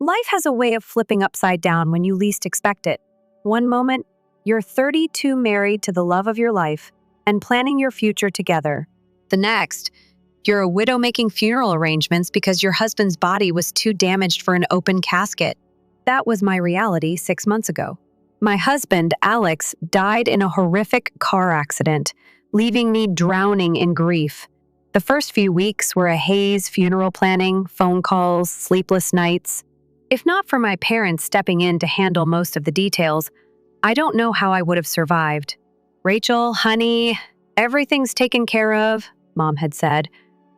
Life has a way of flipping upside down when you least expect it. One moment, you're 32 married to the love of your life and planning your future together. The next, you're a widow making funeral arrangements because your husband's body was too damaged for an open casket. That was my reality 6 months ago. My husband, Alex, died in a horrific car accident, leaving me drowning in grief. The first few weeks were a haze, funeral planning, phone calls, sleepless nights. If not for my parents stepping in to handle most of the details, I don't know how I would have survived. "Rachel, honey, everything's taken care of," Mom had said,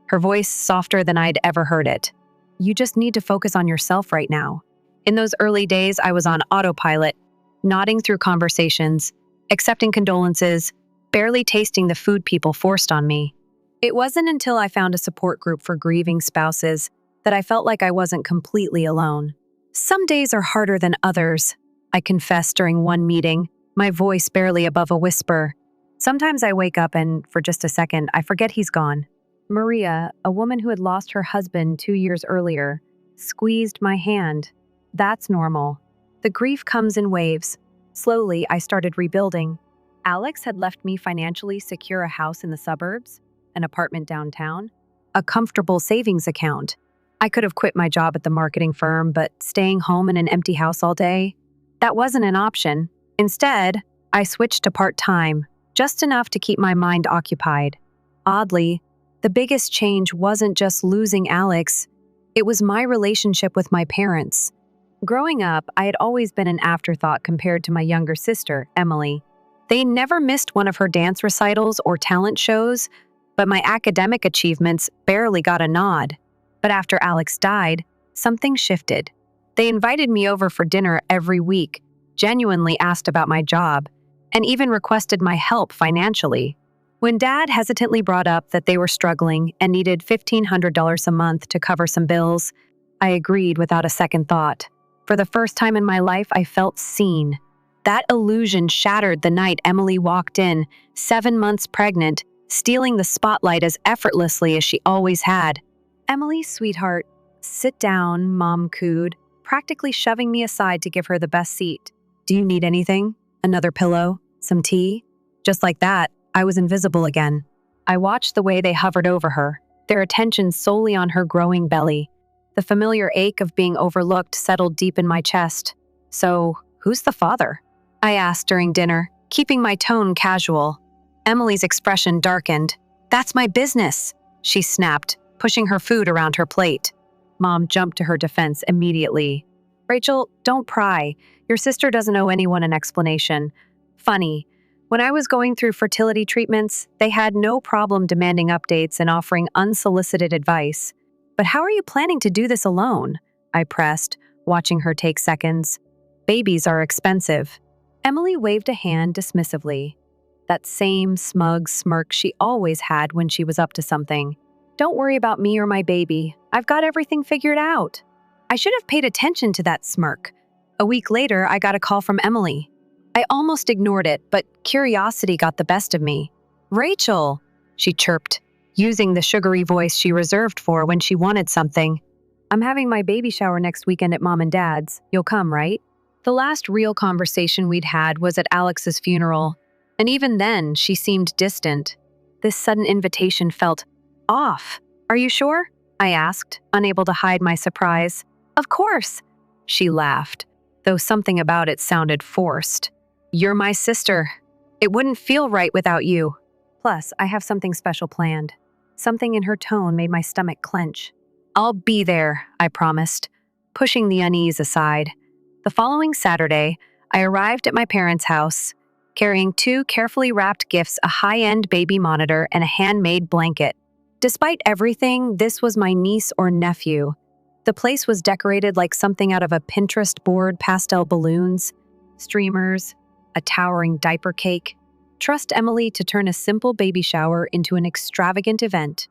her voice softer than I'd ever heard it. "You just need to focus on yourself right now." In those early days, I was on autopilot, nodding through conversations, accepting condolences, barely tasting the food people forced on me. It wasn't until I found a support group for grieving spouses that I felt like I wasn't completely alone. "Some days are harder than others," I confessed during one meeting, my voice barely above a whisper. "Sometimes I wake up and, for just a second, I forget he's gone." Maria, a woman who had lost her husband 2 years earlier, squeezed my hand. "That's normal. The grief comes in waves." Slowly, I started rebuilding. Alex had left me financially secure a house in the suburbs, an apartment downtown, a comfortable savings account. I could have quit my job at the marketing firm, but staying home in an empty house all day, that wasn't an option. Instead, I switched to part-time, just enough to keep my mind occupied. Oddly, the biggest change wasn't just losing Alex, it was my relationship with my parents. Growing up, I had always been an afterthought compared to my younger sister, Emily. They never missed one of her dance recitals or talent shows, but my academic achievements barely got a nod. But after Alex died, something shifted. They invited me over for dinner every week, genuinely asked about my job, and even requested my help financially. When Dad hesitantly brought up that they were struggling and needed $1,500 a month to cover some bills, I agreed without a second thought. For the first time in my life, I felt seen. That illusion shattered the night Emily walked in, 7 months pregnant, stealing the spotlight as effortlessly as she always had. "Emily, sweetheart, sit down," Mom cooed, practically shoving me aside to give her the best seat. "Do you need anything? Another pillow? Some tea?" Just like that, I was invisible again. I watched the way they hovered over her, their attention solely on her growing belly. The familiar ache of being overlooked settled deep in my chest. "So, who's the father?" I asked during dinner, keeping my tone casual. Emily's expression darkened. "That's my business," she snapped, pushing her food around her plate. Mom jumped to her defense immediately. "Rachel, don't pry. Your sister doesn't owe anyone an explanation. Funny, when I was going through fertility treatments, they had no problem demanding updates and offering unsolicited advice. But how are you planning to do this alone?" I pressed, watching her take seconds. "Babies are expensive." Emily waved a hand dismissively. That same smug smirk she always had when she was up to something. "Don't worry about me or my baby. I've got everything figured out." I should have paid attention to that smirk. A week later, I got a call from Emily. I almost ignored it, but curiosity got the best of me. "Rachel," she chirped, using the sugary voice she reserved for when she wanted something. "I'm having my baby shower next weekend at Mom and Dad's. You'll come, right?" The last real conversation we'd had was at Alex's funeral, and even then, she seemed distant. This sudden invitation felt off. "Are you sure?" I asked, unable to hide my surprise. "Of course," she laughed, though something about it sounded forced. "You're my sister. It wouldn't feel right without you. Plus, I have something special planned." Something in her tone made my stomach clench. "I'll be there," I promised, pushing the unease aside. The following Saturday, I arrived at my parents' house, carrying 2 carefully wrapped gifts, a high-end baby monitor and a handmade blanket. Despite everything, this was my niece or nephew. The place was decorated like something out of a Pinterest board, pastel balloons, streamers, a towering diaper cake. Trust Emily to turn a simple baby shower into an extravagant event.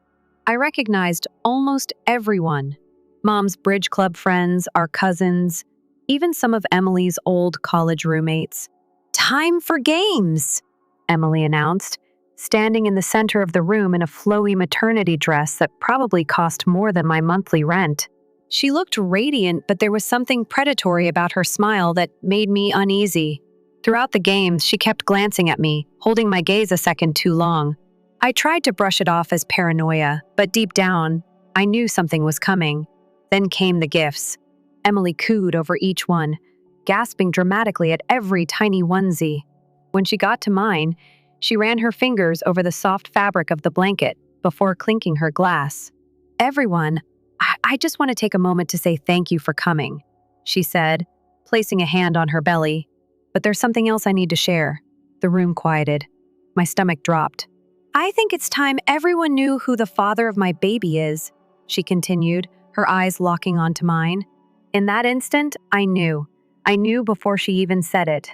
I recognized almost everyone. Mom's bridge club friends, our cousins, even some of Emily's old college roommates. "Time for games," Emily announced, standing in the center of the room in a flowy maternity dress that probably cost more than my monthly rent. She looked radiant, but there was something predatory about her smile that made me uneasy. Throughout the games, she kept glancing at me, holding my gaze a second too long. I tried to brush it off as paranoia, but deep down, I knew something was coming. Then came the gifts. Emily cooed over each one, gasping dramatically at every tiny onesie. When she got to mine, she ran her fingers over the soft fabric of the blanket before clinking her glass. "Everyone, I just want to take a moment to say thank you for coming," she said, placing a hand on her belly. "But there's something else I need to share." The room quieted. My stomach dropped. "I think it's time everyone knew who the father of my baby is," she continued, her eyes locking onto mine. In that instant, I knew. I knew before she even said it.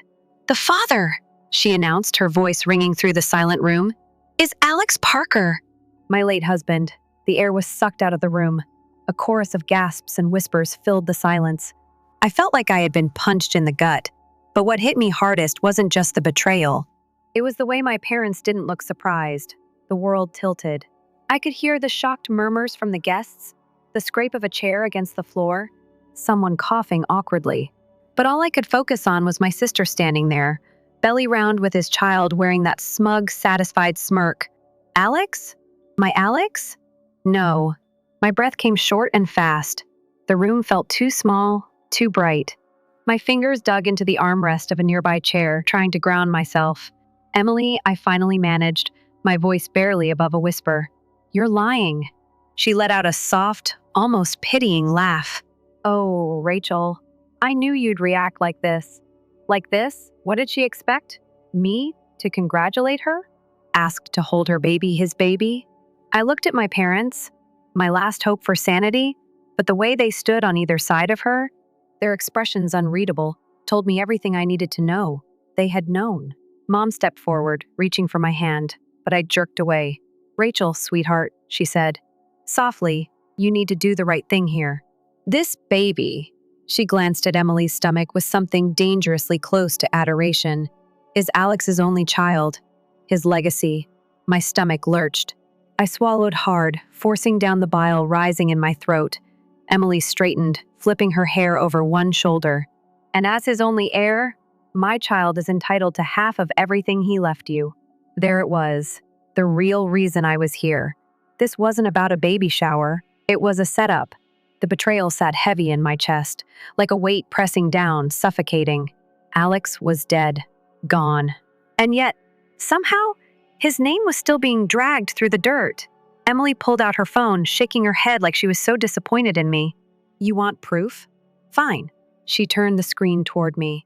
"The father," she announced, her voice ringing through the silent room, "is Alex Parker." My late husband. The air was sucked out of the room. A chorus of gasps and whispers filled the silence. I felt like I had been punched in the gut. But what hit me hardest wasn't just the betrayal. It was the way my parents didn't look surprised. The world tilted. I could hear the shocked murmurs from the guests, the scrape of a chair against the floor, someone coughing awkwardly. But all I could focus on was my sister standing there, belly round with his child wearing that smug, satisfied smirk. Alex? My Alex? No. My breath came short and fast. The room felt too small, too bright. My fingers dug into the armrest of a nearby chair, trying to ground myself. "Emily," I finally managed, my voice barely above a whisper. "You're lying." She let out a soft, almost pitying laugh. "Oh, Rachel, I knew you'd react like this." "Like this? What did she expect? Me? To congratulate her? Asked to hold her baby, his baby?" I looked at my parents, my last hope for sanity, but the way they stood on either side of her, their expressions unreadable, told me everything I needed to know. They had known. Mom stepped forward, reaching for my hand, but I jerked away. "Rachel, sweetheart," she said. Softly, "you need to do the right thing here. This baby," she glanced at Emily's stomach with something dangerously close to adoration, "is Alex's only child. His legacy." My stomach lurched. I swallowed hard, forcing down the bile rising in my throat. Emily straightened, flipping her hair over one shoulder. "And as his only heir, my child is entitled to half of everything he left you." There it was, the real reason I was here. This wasn't about a baby shower. It was a setup. The betrayal sat heavy in my chest, like a weight pressing down, suffocating. Alex was dead, gone. And yet, somehow, his name was still being dragged through the dirt. Emily pulled out her phone, shaking her head like she was so disappointed in me. "You want proof? Fine." She turned the screen toward me.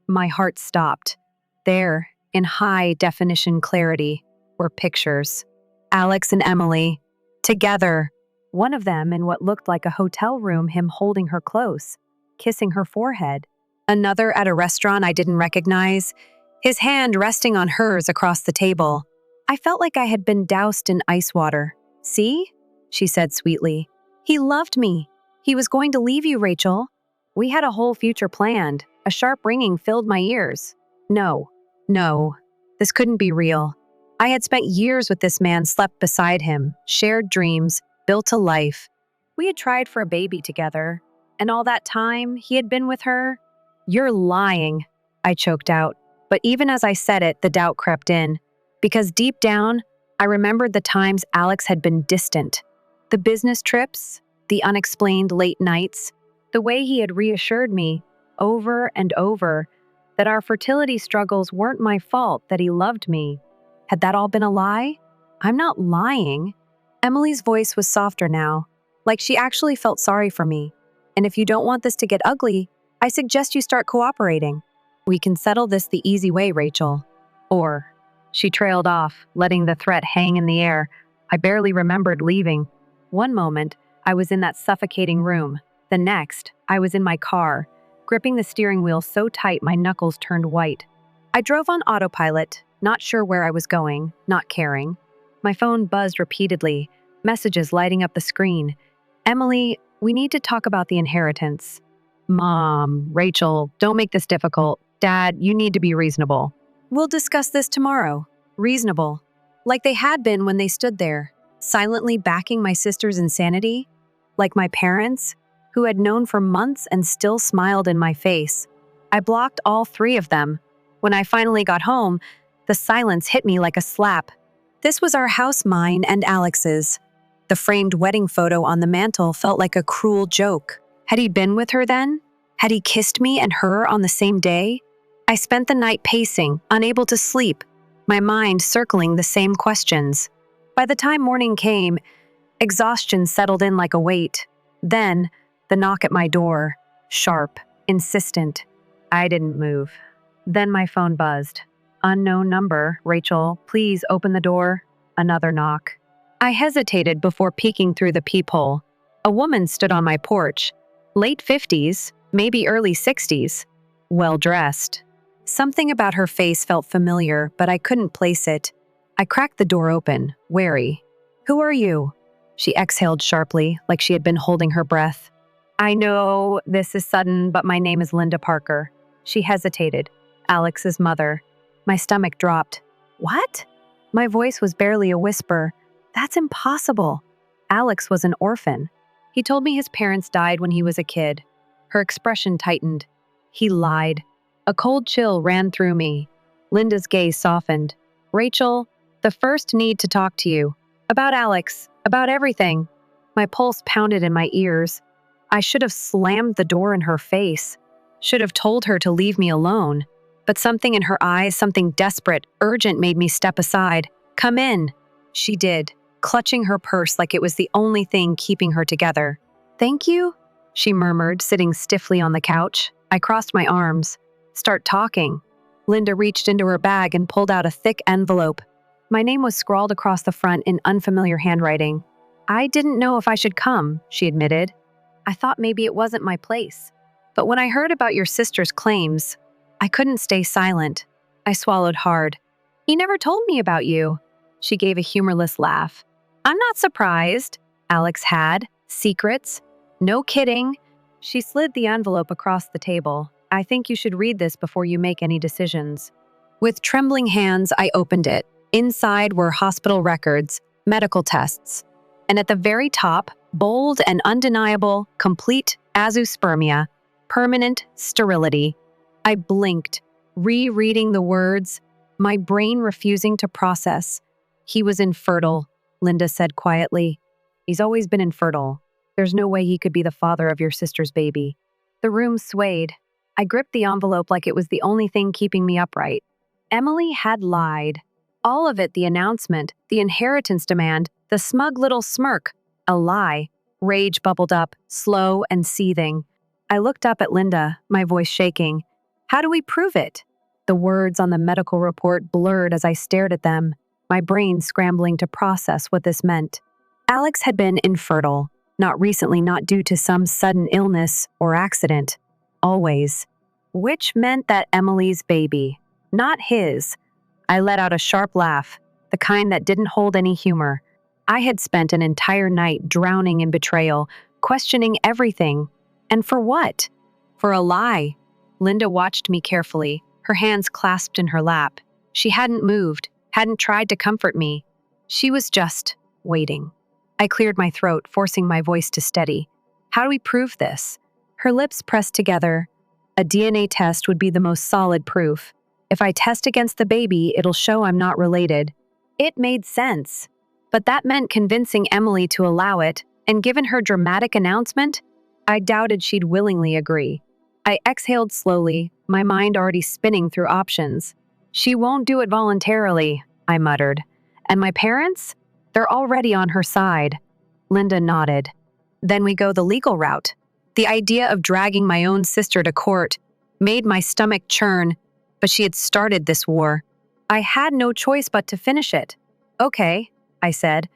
My heart stopped. There, in high-definition clarity, were pictures. Alex and Emily, together. One of them in what looked like a hotel room, him holding her close, kissing her forehead. Another at a restaurant I didn't recognize, his hand resting on hers across the table. I felt like I had been doused in ice water. "See?" she said sweetly. "He loved me. He was going to leave you, Rachel. We had a whole future planned." A sharp ringing filled my ears. No, this couldn't be real. I had spent years with this man, slept beside him, shared dreams, built a life. We had tried for a baby together, and all that time he had been with her. "You're lying," I choked out. But even as I said it, the doubt crept in. Because deep down, I remembered the times Alex had been distant. The business trips, the unexplained late nights, the way he had reassured me, over and over, that our fertility struggles weren't my fault, that he loved me. Had that all been a lie? "I'm not lying." Emily's voice was softer now, like she actually felt sorry for me. "And if you don't want this to get ugly, I suggest you start cooperating. We can settle this the easy way, Rachel." Or, she trailed off, letting the threat hang in the air. I barely remembered leaving. One moment, I was in that suffocating room. The next, I was in my car, gripping the steering wheel so tight my knuckles turned white. I drove on autopilot, not sure where I was going, not caring. My phone buzzed repeatedly, messages lighting up the screen. "Emily, we need to talk about the inheritance." "Mom, Rachel, don't make this difficult. Dad, you need to be reasonable." "We'll discuss this tomorrow." Reasonable. Like they had been when they stood there, silently backing my sister's insanity. Like my parents, who had known for months and still smiled in my face. I blocked all three of them. When I finally got home, the silence hit me like a slap. This was our house, mine and Alex's. The framed wedding photo on the mantel felt like a cruel joke. Had he been with her then? Had he kissed me and her on the same day? I spent the night pacing, unable to sleep, my mind circling the same questions. By the time morning came, exhaustion settled in like a weight. Then, the knock at my door, sharp, insistent. I didn't move. Then my phone buzzed. Unknown number, Rachel, please open the door. Another knock. I hesitated before peeking through the peephole. A woman stood on my porch, late 50s, maybe early 60s, well-dressed. Something about her face felt familiar, but I couldn't place it. I cracked the door open, wary. "Who are you?" She exhaled sharply, like she had been holding her breath. "I know this is sudden, but my name is Linda Parker." She hesitated. "Alex's mother." My stomach dropped. "What?" My voice was barely a whisper. "That's impossible." Alex was an orphan. He told me his parents died when he was a kid. Her expression tightened. He lied. A cold chill ran through me. Linda's gaze softened. "Rachel, the first need to talk to you. About Alex. About everything." My pulse pounded in my ears. I should have slammed the door in her face. Should have told her to leave me alone. But something in her eyes, something desperate, urgent, made me step aside. "Come in." She did, clutching her purse like it was the only thing keeping her together. "Thank you," she murmured, sitting stiffly on the couch. I crossed my arms. "Start talking." Linda reached into her bag and pulled out a thick envelope. My name was scrawled across the front in unfamiliar handwriting. "I didn't know if I should come," she admitted. "I thought maybe it wasn't my place. But when I heard about your sister's claims, I couldn't stay silent." I swallowed hard. "He never told me about you." She gave a humorless laugh. "I'm not surprised. Alex had secrets." "No kidding." She slid the envelope across the table. "I think you should read this before you make any decisions." With trembling hands, I opened it. Inside were hospital records, medical tests, and at the very top, bold and undeniable, complete azoospermia, permanent sterility. I blinked, rereading the words, my brain refusing to process. "He was infertile," Linda said quietly. "He's always been infertile. There's no way he could be the father of your sister's baby." The room swayed. I gripped the envelope like it was the only thing keeping me upright. Emily had lied. All of it, the announcement, the inheritance demand, the smug little smirk. A lie. Rage bubbled up, slow and seething. I looked up at Linda, my voice shaking. "How do we prove it?" The words on the medical report blurred as I stared at them, my brain scrambling to process what this meant. Alex had been infertile, not recently, not due to some sudden illness or accident. Always. Which meant that Emily's baby, not his. I let out a sharp laugh, the kind that didn't hold any humor. I had spent an entire night drowning in betrayal, questioning everything. And for what? For a lie. Linda watched me carefully, her hands clasped in her lap. She hadn't moved, hadn't tried to comfort me. She was just waiting. I cleared my throat, forcing my voice to steady. "How do we prove this?" Her lips pressed together. "A DNA test would be the most solid proof. If I test against the baby, it'll show I'm not related." It made sense. But that meant convincing Emily to allow it, and given her dramatic announcement, I doubted she'd willingly agree. I exhaled slowly, my mind already spinning through options. "She won't do it voluntarily," I muttered. "And my parents? They're already on her side." Linda nodded. "Then we go the legal route." The idea of dragging my own sister to court made my stomach churn, but she had started this war. I had no choice but to finish it. "Okay," I said,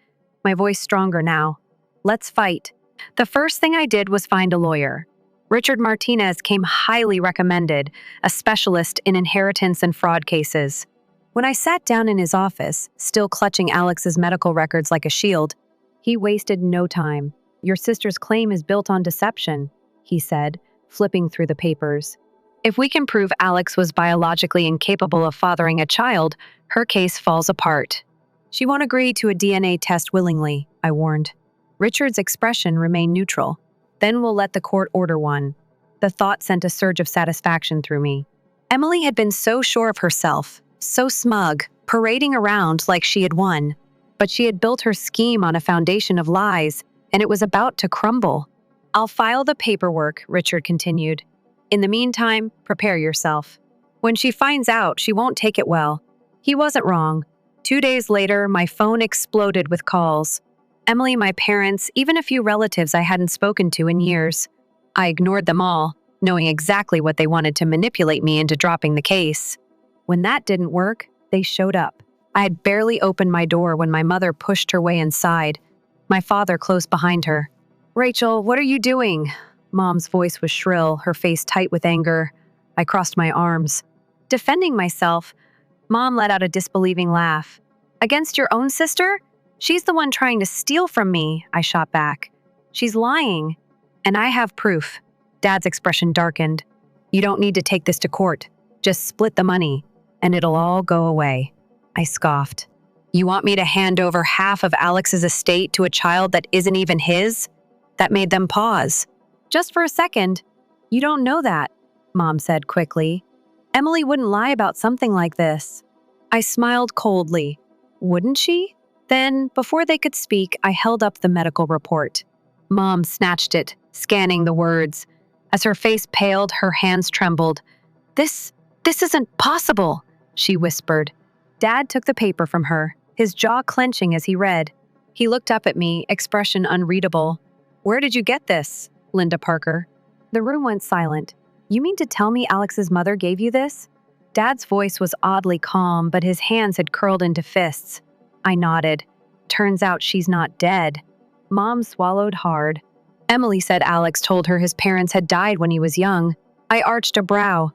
my voice stronger now. "Let's fight." The first thing I did was find a lawyer. Richard Martinez came highly recommended, a specialist in inheritance and fraud cases. When I sat down in his office, still clutching Alex's medical records like a shield, he wasted no time. "Your sister's claim is built on deception," he said, flipping through the papers. "If we can prove Alex was biologically incapable of fathering a child, her case falls apart." "She won't agree to a DNA test willingly," I warned. Richard's expression remained neutral. Then we'll let the court order one. The thought sent a surge of satisfaction through me. Emily had been so sure of herself, so smug, parading around like she had won. But she had built her scheme on a foundation of lies, and it was about to crumble. "I'll file the paperwork," Richard continued. "In the meantime, prepare yourself. When she finds out, she won't take it well." He wasn't wrong. 2 days later, my phone exploded with calls. Emily, my parents, even a few relatives I hadn't spoken to in years. I ignored them all, knowing exactly what they wanted to manipulate me into dropping the case. When that didn't work, they showed up. I had barely opened my door when my mother pushed her way inside, my father close behind her. "Rachel, what are you doing?" Mom's voice was shrill, her face tight with anger. I crossed my arms. Defending myself, Mom let out a disbelieving laugh. "Against your own sister? She's the one trying to steal from me," I shot back. "She's lying. And I have proof." Dad's expression darkened. "You don't need to take this to court. Just split the money, and it'll all go away." I scoffed. "You want me to hand over half of Alex's estate to a child that isn't even his?" That made them pause. "Just for a second. You don't know that," Mom said quickly. "Emily wouldn't lie about something like this." I smiled coldly. Wouldn't she? Then, before they could speak, I held up the medical report. Mom snatched it, scanning the words. As her face paled, her hands trembled. This isn't possible," she whispered. Dad took the paper from her, his jaw clenching as he read. He looked up at me, expression unreadable. "Where did you get this, Linda Parker?" The room went silent. "You mean to tell me Alex's mother gave you this?" Dad's voice was oddly calm, but his hands had curled into fists. I nodded. "Turns out she's not dead." Mom swallowed hard. "Emily said Alex told her his parents had died when he was young." I arched a brow.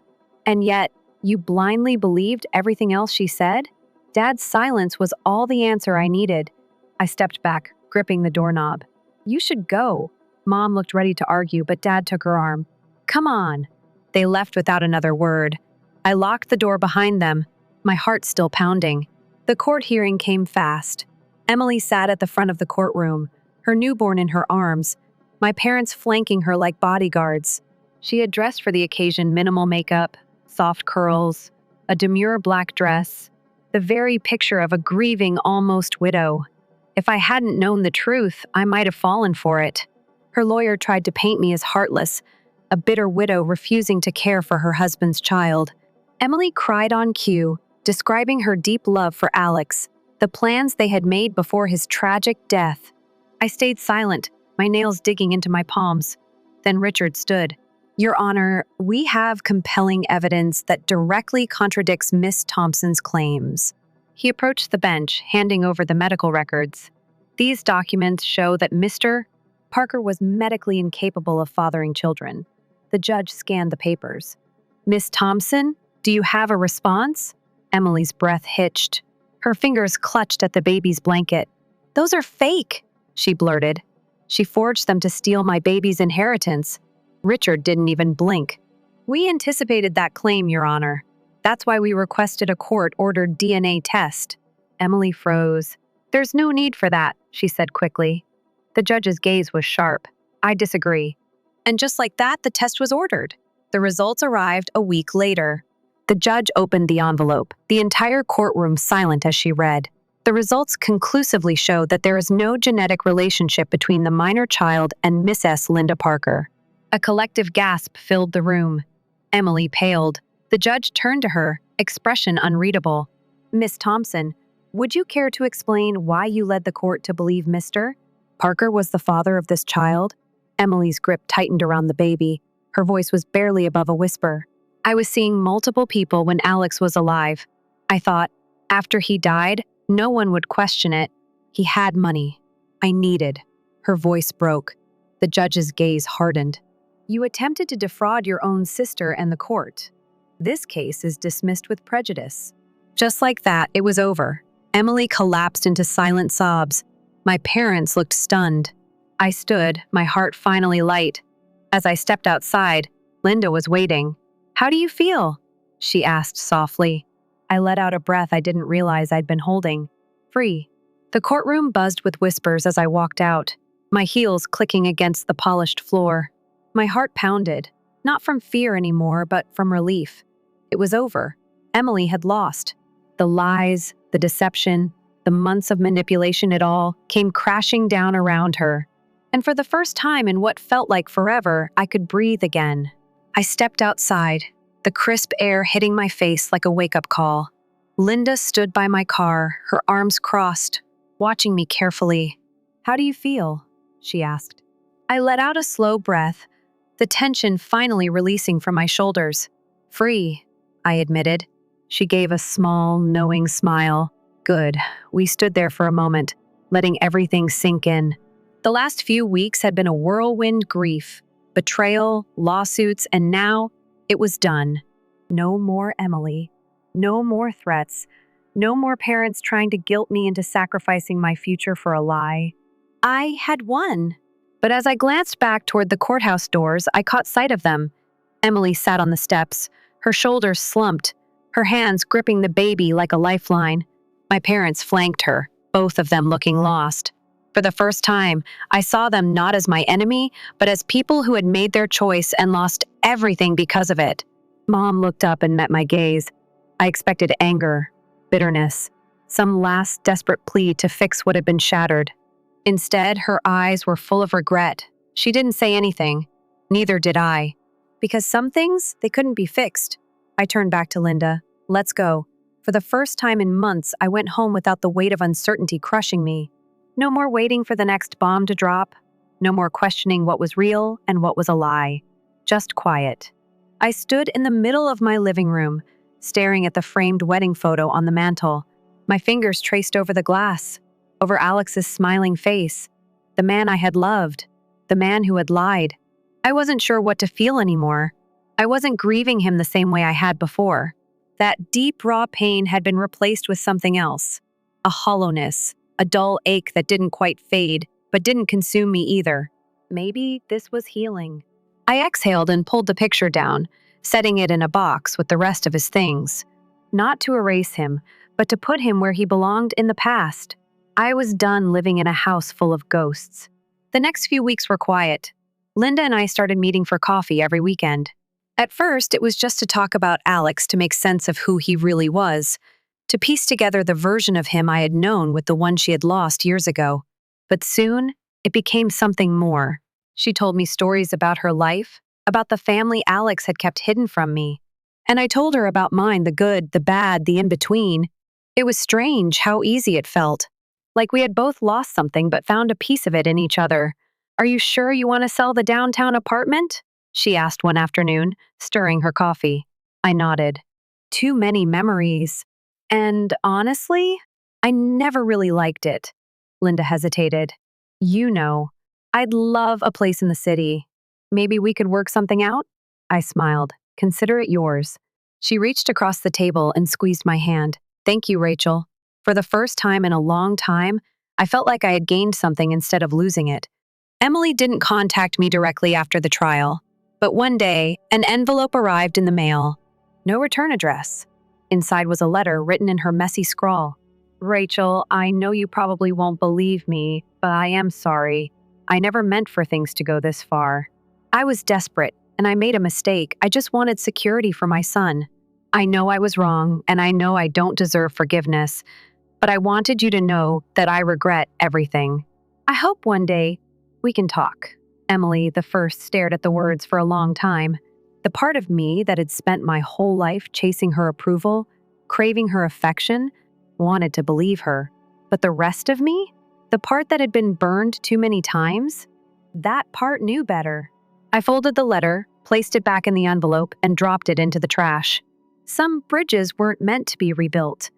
"And yet, you blindly believed everything else she said?" Dad's silence was all the answer I needed. I stepped back, gripping the doorknob. "You should go." Mom looked ready to argue, but Dad took her arm. "Come on." They left without another word. I locked the door behind them, my heart still pounding. The court hearing came fast. Emily sat at the front of the courtroom, her newborn in her arms, my parents flanking her like bodyguards. She had dressed for the occasion: minimal makeup, soft curls, a demure black dress, the very picture of a grieving almost widow. If I hadn't known the truth, I might have fallen for it. Her lawyer tried to paint me as heartless, a bitter widow refusing to care for her husband's child. Emily cried on cue, describing her deep love for Alex, the plans they had made before his tragic death. I stayed silent, my nails digging into my palms. Then Richard stood. "Your Honor, we have compelling evidence that directly contradicts Miss Thompson's claims." He approached the bench, handing over the medical records. "These documents show that Mr. Parker was medically incapable of fathering children." The judge scanned the papers. "Miss Thompson, do you have a response?" Emily's breath hitched. Her fingers clutched at the baby's blanket. "Those are fake," she blurted. "She forged them to steal my baby's inheritance." Richard didn't even blink. "We anticipated that claim, Your Honor. That's why we requested a court-ordered DNA test." Emily froze. "There's no need for that," she said quickly. The judge's gaze was sharp. "I disagree." And just like that, the test was ordered. The results arrived a week later. The judge opened the envelope, the entire courtroom silent as she read. The results conclusively showed that there is no genetic relationship between the minor child and Miss S. Linda Parker. A collective gasp filled the room. Emily paled. The judge turned to her, expression unreadable. "Miss Thompson, would you care to explain why you led the court to believe Mr. Parker was the father of this child?" Emily's grip tightened around the baby. Her voice was barely above a whisper. "I was seeing multiple people when Alex was alive. I thought, after he died, no one would question it. He had money. I needed." Her voice broke. The judge's gaze hardened. "You attempted to defraud your own sister and the court. This case is dismissed with prejudice." Just like that, it was over. Emily collapsed into silent sobs. My parents looked stunned. I stood, my heart finally light. As I stepped outside, Linda was waiting. "How do you feel?" she asked softly. I let out a breath I didn't realize I'd been holding. Free. The courtroom buzzed with whispers as I walked out. my heels clicking against the polished floor. My heart pounded, not from fear anymore, but from relief. It was over. Emily had lost. The lies, the deception, the months of manipulation, it all came crashing down around her. And for the first time in what felt like forever, I could breathe again. I stepped outside, the crisp air hitting my face like a wake-up call. Linda stood by my car, her arms crossed, watching me carefully. "How do you feel?" she asked. I let out a slow breath, the tension finally releasing from my shoulders. "Free," I admitted. She gave a small, knowing smile. Good. We stood there for a moment, letting everything sink in. The last few weeks had been a whirlwind grief, betrayal, lawsuits, and now it was done. No more Emily. No more threats. No more parents trying to guilt me into sacrificing my future for a lie. I had won. But as I glanced back toward the courthouse doors, I caught sight of them. Emily sat on the steps, her shoulders slumped, her hands gripping the baby like a lifeline. My parents flanked her, both of them looking lost. For the first time, I saw them not as my enemy, but as people who had made their choice and lost everything because of it. Mom looked up and met my gaze. I expected anger, bitterness, some last desperate plea to fix what had been shattered. Instead, her eyes were full of regret. She didn't say anything. Neither did I. Because some things, they couldn't be fixed. I turned back to Linda. "Let's go." For the first time in months, I went home without the weight of uncertainty crushing me. No more waiting for the next bomb to drop. No more questioning what was real and what was a lie. Just quiet. I stood in the middle of my living room, staring at the framed wedding photo on the mantel. My fingers traced over the glass, over Alex's smiling face, the man I had loved, the man who had lied. I wasn't sure what to feel anymore. I wasn't grieving him the same way I had before. That deep, raw pain had been replaced with something else. A hollowness, a dull ache that didn't quite fade, but didn't consume me either. Maybe this was healing. I exhaled and pulled the picture down, setting it in a box with the rest of his things. Not to erase him, but to put him where he belonged in the past. I was done living in a house full of ghosts. The next few weeks were quiet. Linda and I started meeting for coffee every weekend. At first, it was just to talk about Alex to make sense of who he really was, to piece together the version of him I had known with the one she had lost years ago. But soon, it became something more. She told me stories about her life, about the family Alex had kept hidden from me. And I told her about mine, the good, the bad, the in-between. It was strange how easy it felt. Like we had both lost something but found a piece of it in each other. "Are you sure you want to sell the downtown apartment?" she asked one afternoon, stirring her coffee. I nodded. Too many memories. And honestly, I never really liked it. Linda hesitated. "You know, I'd love a place in the city. Maybe we could work something out?" I smiled. "Consider it yours." She reached across the table and squeezed my hand. "Thank you, Rachel." For the first time in a long time, I felt like I had gained something instead of losing it. Emily didn't contact me directly after the trial, but one day, an envelope arrived in the mail. No return address. Inside was a letter written in her messy scrawl. "Rachel, I know you probably won't believe me, but I am sorry. I never meant for things to go this far. I was desperate, and I made a mistake. I just wanted security for my son. I know I was wrong, and I know I don't deserve forgiveness, but I wanted you to know that I regret everything. I hope one day we can talk." Emily, the first, stared at the words for a long time. The part of me that had spent my whole life chasing her approval, craving her affection, wanted to believe her. But the rest of me, the part that had been burned too many times, that part knew better. I folded the letter, placed it back in the envelope, and dropped it into the trash. Some bridges weren't meant to be rebuilt.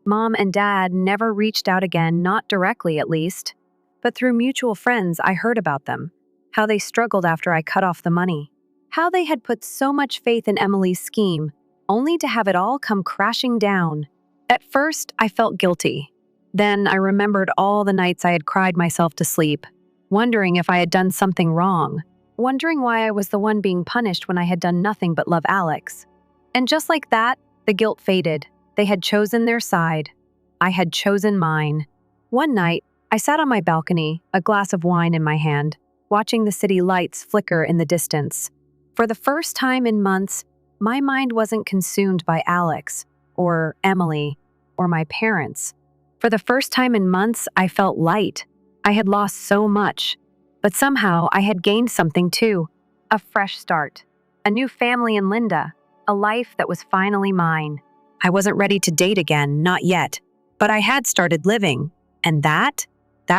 Mom and Dad never reached out again, not directly at least. But through mutual friends, I heard about them. How they struggled after I cut off the money. How they had put so much faith in Emily's scheme, only to have it all come crashing down. At first, I felt guilty. Then I remembered all the nights I had cried myself to sleep, wondering if I had done something wrong, wondering why I was the one being punished when I had done nothing but love Alex. And just like that, the guilt faded. They had chosen their side. I had chosen mine. One night, I sat on my balcony, a glass of wine in my hand, watching the city lights flicker in the distance. For the first time in months, my mind wasn't consumed by Alex, or Emily, or my parents. For the first time in months, I felt light. I had lost so much, but somehow I had gained something too. A fresh start, a new family in Linda, a life that was finally mine. I wasn't ready to date again, not yet, but I had started living, and that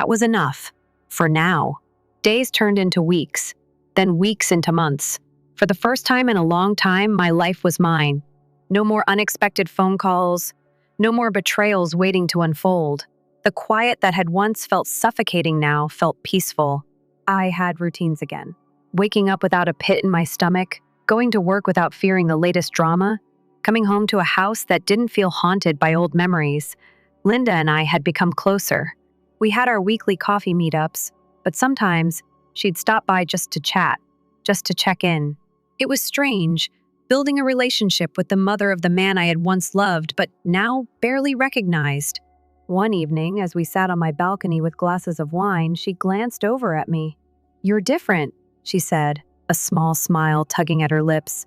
was enough. For now. Days turned into weeks, then weeks into months. For the first time in a long time, my life was mine. No more unexpected phone calls, no more betrayals waiting to unfold. The quiet that had once felt suffocating now felt peaceful. I had routines again. Waking up without a pit in my stomach, going to work without fearing the latest drama, coming home to a house that didn't feel haunted by old memories. Linda and I had become closer. We had our weekly coffee meetups, but sometimes she'd stop by just to chat, just to check in. It was strange, building a relationship with the mother of the man I had once loved, but now barely recognized. One evening, as we sat on my balcony with glasses of wine, she glanced over at me. "You're different," she said, a small smile tugging at her lips.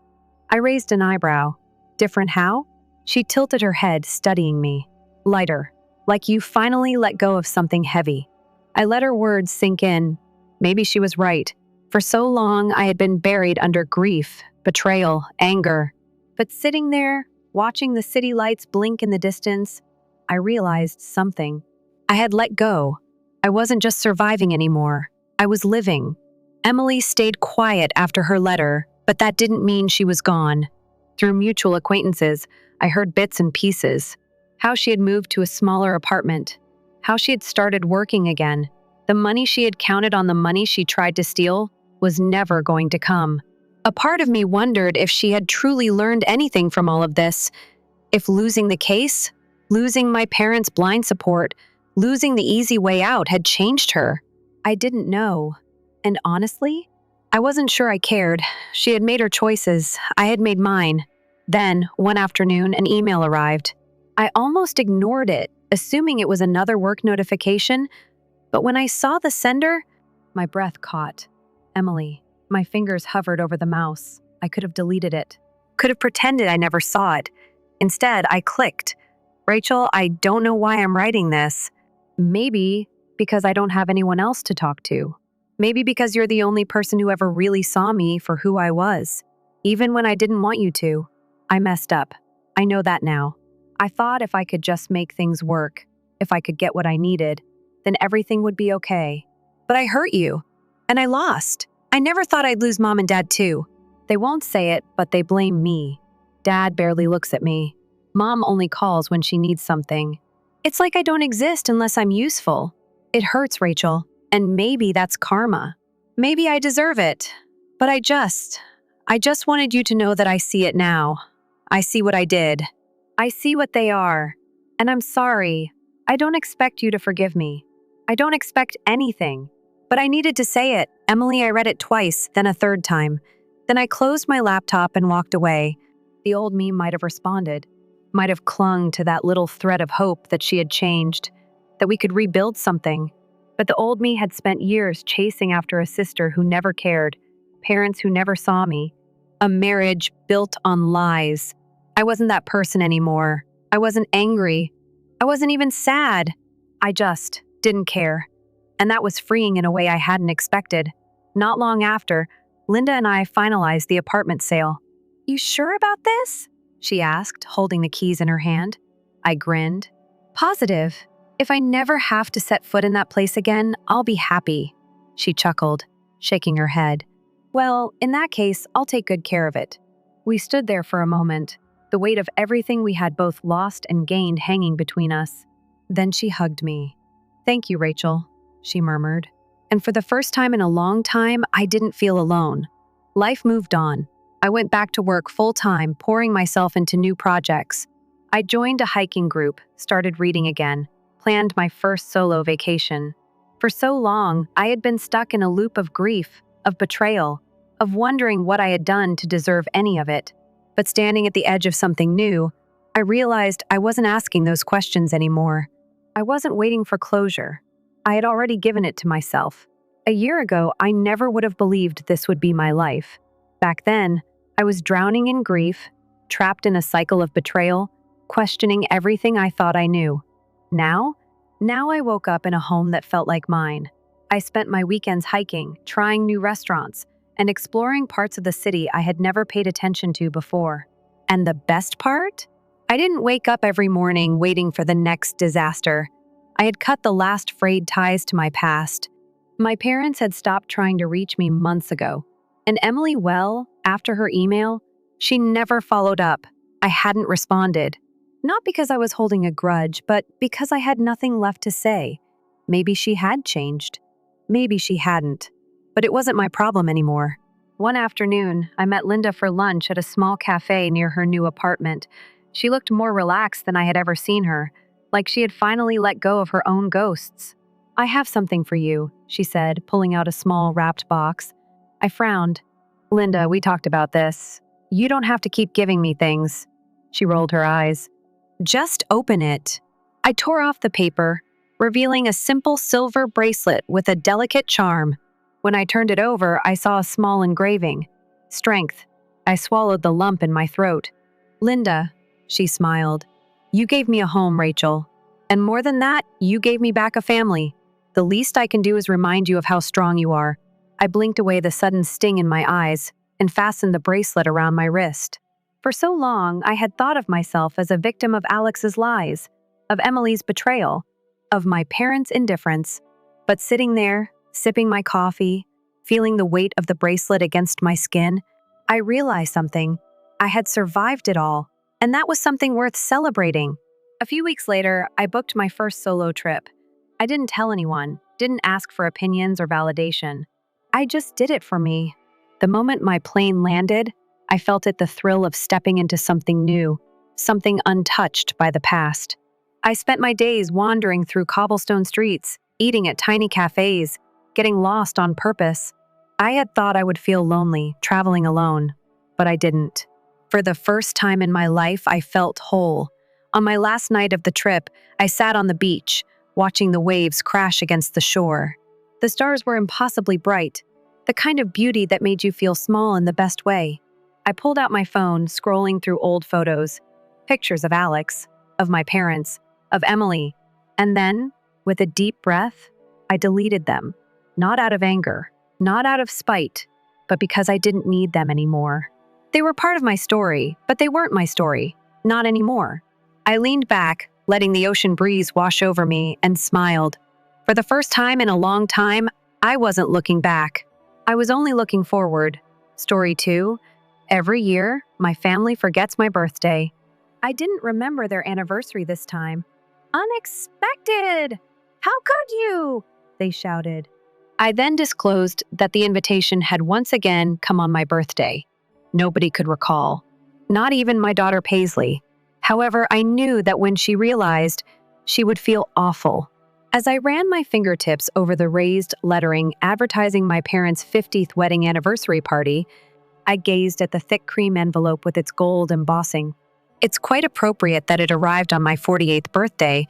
I raised an eyebrow. "Different how?" She tilted her head, studying me. "Lighter. Like you finally let go of something heavy." I let her words sink in. Maybe she was right. For so long, I had been buried under grief, betrayal, anger. But sitting there, watching the city lights blink in the distance, I realized something. I had let go. I wasn't just surviving anymore. I was living. Emily stayed quiet after her letter, but that didn't mean she was gone. Through mutual acquaintances, I heard bits and pieces. How she had moved to a smaller apartment. How she had started working again. The money she had counted on, the money she tried to steal, was never going to come. A part of me wondered if she had truly learned anything from all of this. If losing the case, losing my parents' blind support, losing the easy way out had changed her. I didn't know. And honestly, I wasn't sure I cared. She had made her choices. I had made mine. Then, one afternoon, an email arrived. I almost ignored it, assuming it was another work notification, but when I saw the sender, my breath caught. Emily. My fingers hovered over the mouse. I could have deleted it. Could have pretended I never saw it. Instead, I clicked. "Rachel, I don't know why I'm writing this. Maybe because I don't have anyone else to talk to. Maybe because you're the only person who ever really saw me for who I was. Even when I didn't want you to. I messed up. I know that now. I thought if I could just make things work, if I could get what I needed, then everything would be okay. But I hurt you. And I lost. I never thought I'd lose Mom and Dad too. They won't say it, but they blame me. Dad barely looks at me. Mom only calls when she needs something. It's like I don't exist unless I'm useful. It hurts, Rachel. And maybe that's karma. Maybe I deserve it. But I just wanted you to know that I see it now. I see what I did. I see what they are. And I'm sorry. I don't expect you to forgive me. I don't expect anything. But I needed to say it. Emily, I read it twice, then a third time. Then I closed my laptop and walked away. The old me might have responded, might have clung to that little thread of hope that she had changed, that we could rebuild something. But the old me had spent years chasing after a sister who never cared, parents who never saw me, a marriage built on lies. I wasn't that person anymore. I wasn't angry. I wasn't even sad. I just didn't care. And that was freeing in a way I hadn't expected. Not long after, Linda and I finalized the apartment sale. "You sure about this?" she asked, holding the keys in her hand. I grinned. "Positive. If I never have to set foot in that place again, I'll be happy." She chuckled, shaking her head. "Well, in that case, I'll take good care of it." We stood there for a moment, the weight of everything we had both lost and gained hanging between us. Then she hugged me. "Thank you, Rachel," she murmured. And for the first time in a long time, I didn't feel alone. Life moved on. I went back to work full-time, pouring myself into new projects. I joined a hiking group, started reading again, planned my first solo vacation. For so long, I had been stuck in a loop of grief, of betrayal, of wondering what I had done to deserve any of it. But standing at the edge of something new, I realized I wasn't asking those questions anymore. I wasn't waiting for closure. I had already given it to myself. A year ago, I never would have believed this would be my life. Back then, I was drowning in grief, trapped in a cycle of betrayal, questioning everything I thought I knew. Now I woke up in a home that felt like mine. I spent my weekends hiking, trying new restaurants, and exploring parts of the city I had never paid attention to before. And the best part? I didn't wake up every morning waiting for the next disaster. I had cut the last frayed ties to my past. My parents had stopped trying to reach me months ago. And Emily, well, after her email, she never followed up. I hadn't responded. Not because I was holding a grudge, but because I had nothing left to say. Maybe she had changed. Maybe she hadn't. But it wasn't my problem anymore. One afternoon, I met Linda for lunch at a small cafe near her new apartment. She looked more relaxed than I had ever seen her, like she had finally let go of her own ghosts. "I have something for you," she said, pulling out a small wrapped box. I frowned. "Linda, we talked about this. You don't have to keep giving me things." She rolled her eyes. "Just open it." I tore off the paper, revealing a simple silver bracelet with a delicate charm. When I turned it over, I saw a small engraving. Strength. I swallowed the lump in my throat. "Linda," she smiled, "you gave me a home, Rachel. And more than that, you gave me back a family. The least I can do is remind you of how strong you are." I blinked away the sudden sting in my eyes and fastened the bracelet around my wrist. For so long, I had thought of myself as a victim of Alex's lies, of Emily's betrayal, of my parents' indifference. But sitting there, sipping my coffee, feeling the weight of the bracelet against my skin, I realized something. I had survived it all, and that was something worth celebrating. A few weeks later, I booked my first solo trip. I didn't tell anyone, didn't ask for opinions or validation. I just did it for me. The moment my plane landed, I felt the thrill of stepping into something new, something untouched by the past. I spent my days wandering through cobblestone streets, eating at tiny cafes, getting lost on purpose. I had thought I would feel lonely, traveling alone, but I didn't. For the first time in my life, I felt whole. On my last night of the trip, I sat on the beach, watching the waves crash against the shore. The stars were impossibly bright, the kind of beauty that made you feel small in the best way. I pulled out my phone, scrolling through old photos, pictures of Alex, of my parents, of Emily, and then, with a deep breath, I deleted them. Not out of anger, not out of spite, but because I didn't need them anymore. They were part of my story, but they weren't my story. Not anymore. I leaned back, letting the ocean breeze wash over me, and smiled. For the first time in a long time, I wasn't looking back. I was only looking forward. Story 2. Every year, my family forgets my birthday. I didn't remember their anniversary this time. "Unexpected! How could you?" they shouted. I then disclosed that the invitation had once again come on my birthday. Nobody could recall. Not even my daughter Paisley. However, I knew that when she realized, she would feel awful. As I ran my fingertips over the raised lettering advertising my parents' 50th wedding anniversary party, I gazed at the thick cream envelope with its gold embossing. It's quite appropriate that it arrived on my 48th birthday,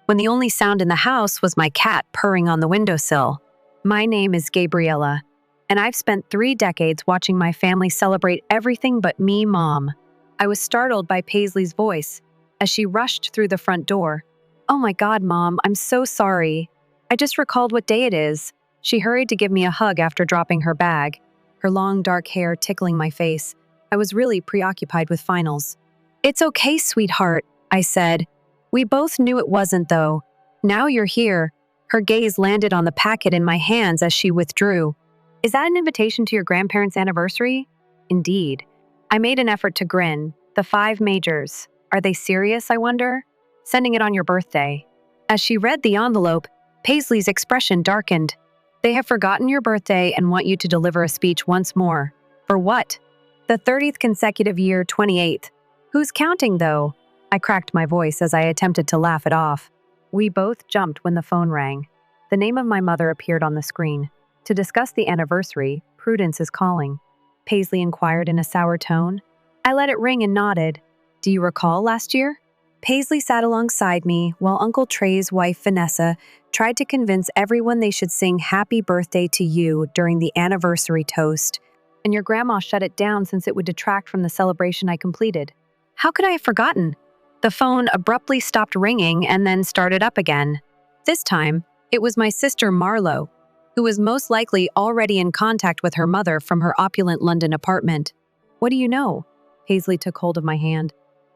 when the only sound in the house was my cat purring on the windowsill. My name is Gabriella, and I've spent 3 decades watching my family celebrate everything but me, Mom. I was startled by Paisley's voice as she rushed through the front door. "Oh my God, Mom, I'm so sorry. I just recalled what day it is." She hurried to give me a hug after dropping her bag, her long dark hair tickling my face. I was really preoccupied with finals. "It's okay, sweetheart," I said. "We both knew it wasn't, though. Now you're here." Her gaze landed on the packet in my hands as she withdrew. "Is that an invitation to your grandparents' anniversary?" "Indeed." I made an effort to grin. "The 5 majors. Are they serious, I wonder? Sending it on your birthday." As she read the envelope, Paisley's expression darkened. "They have forgotten your birthday and want you to deliver a speech once more. For what?" "The 30th consecutive year, 28th. Who's counting, though?" I cracked my voice as I attempted to laugh it off. We both jumped when the phone rang. The name of my mother appeared on the screen. "To discuss the anniversary, Prudence is calling," Paisley inquired in a sour tone. I let it ring and nodded. "Do you recall last year?" Paisley sat alongside me while Uncle Trey's wife, Vanessa, tried to convince everyone they should sing Happy Birthday to You during the anniversary toast, and your grandma shut it down since it would detract from the celebration I completed. How could I have forgotten? The phone abruptly stopped ringing and then started up again. This time, it was my sister Marlo, who was most likely already in contact with her mother from her opulent London apartment. What do you know? Paisley took hold of my hand.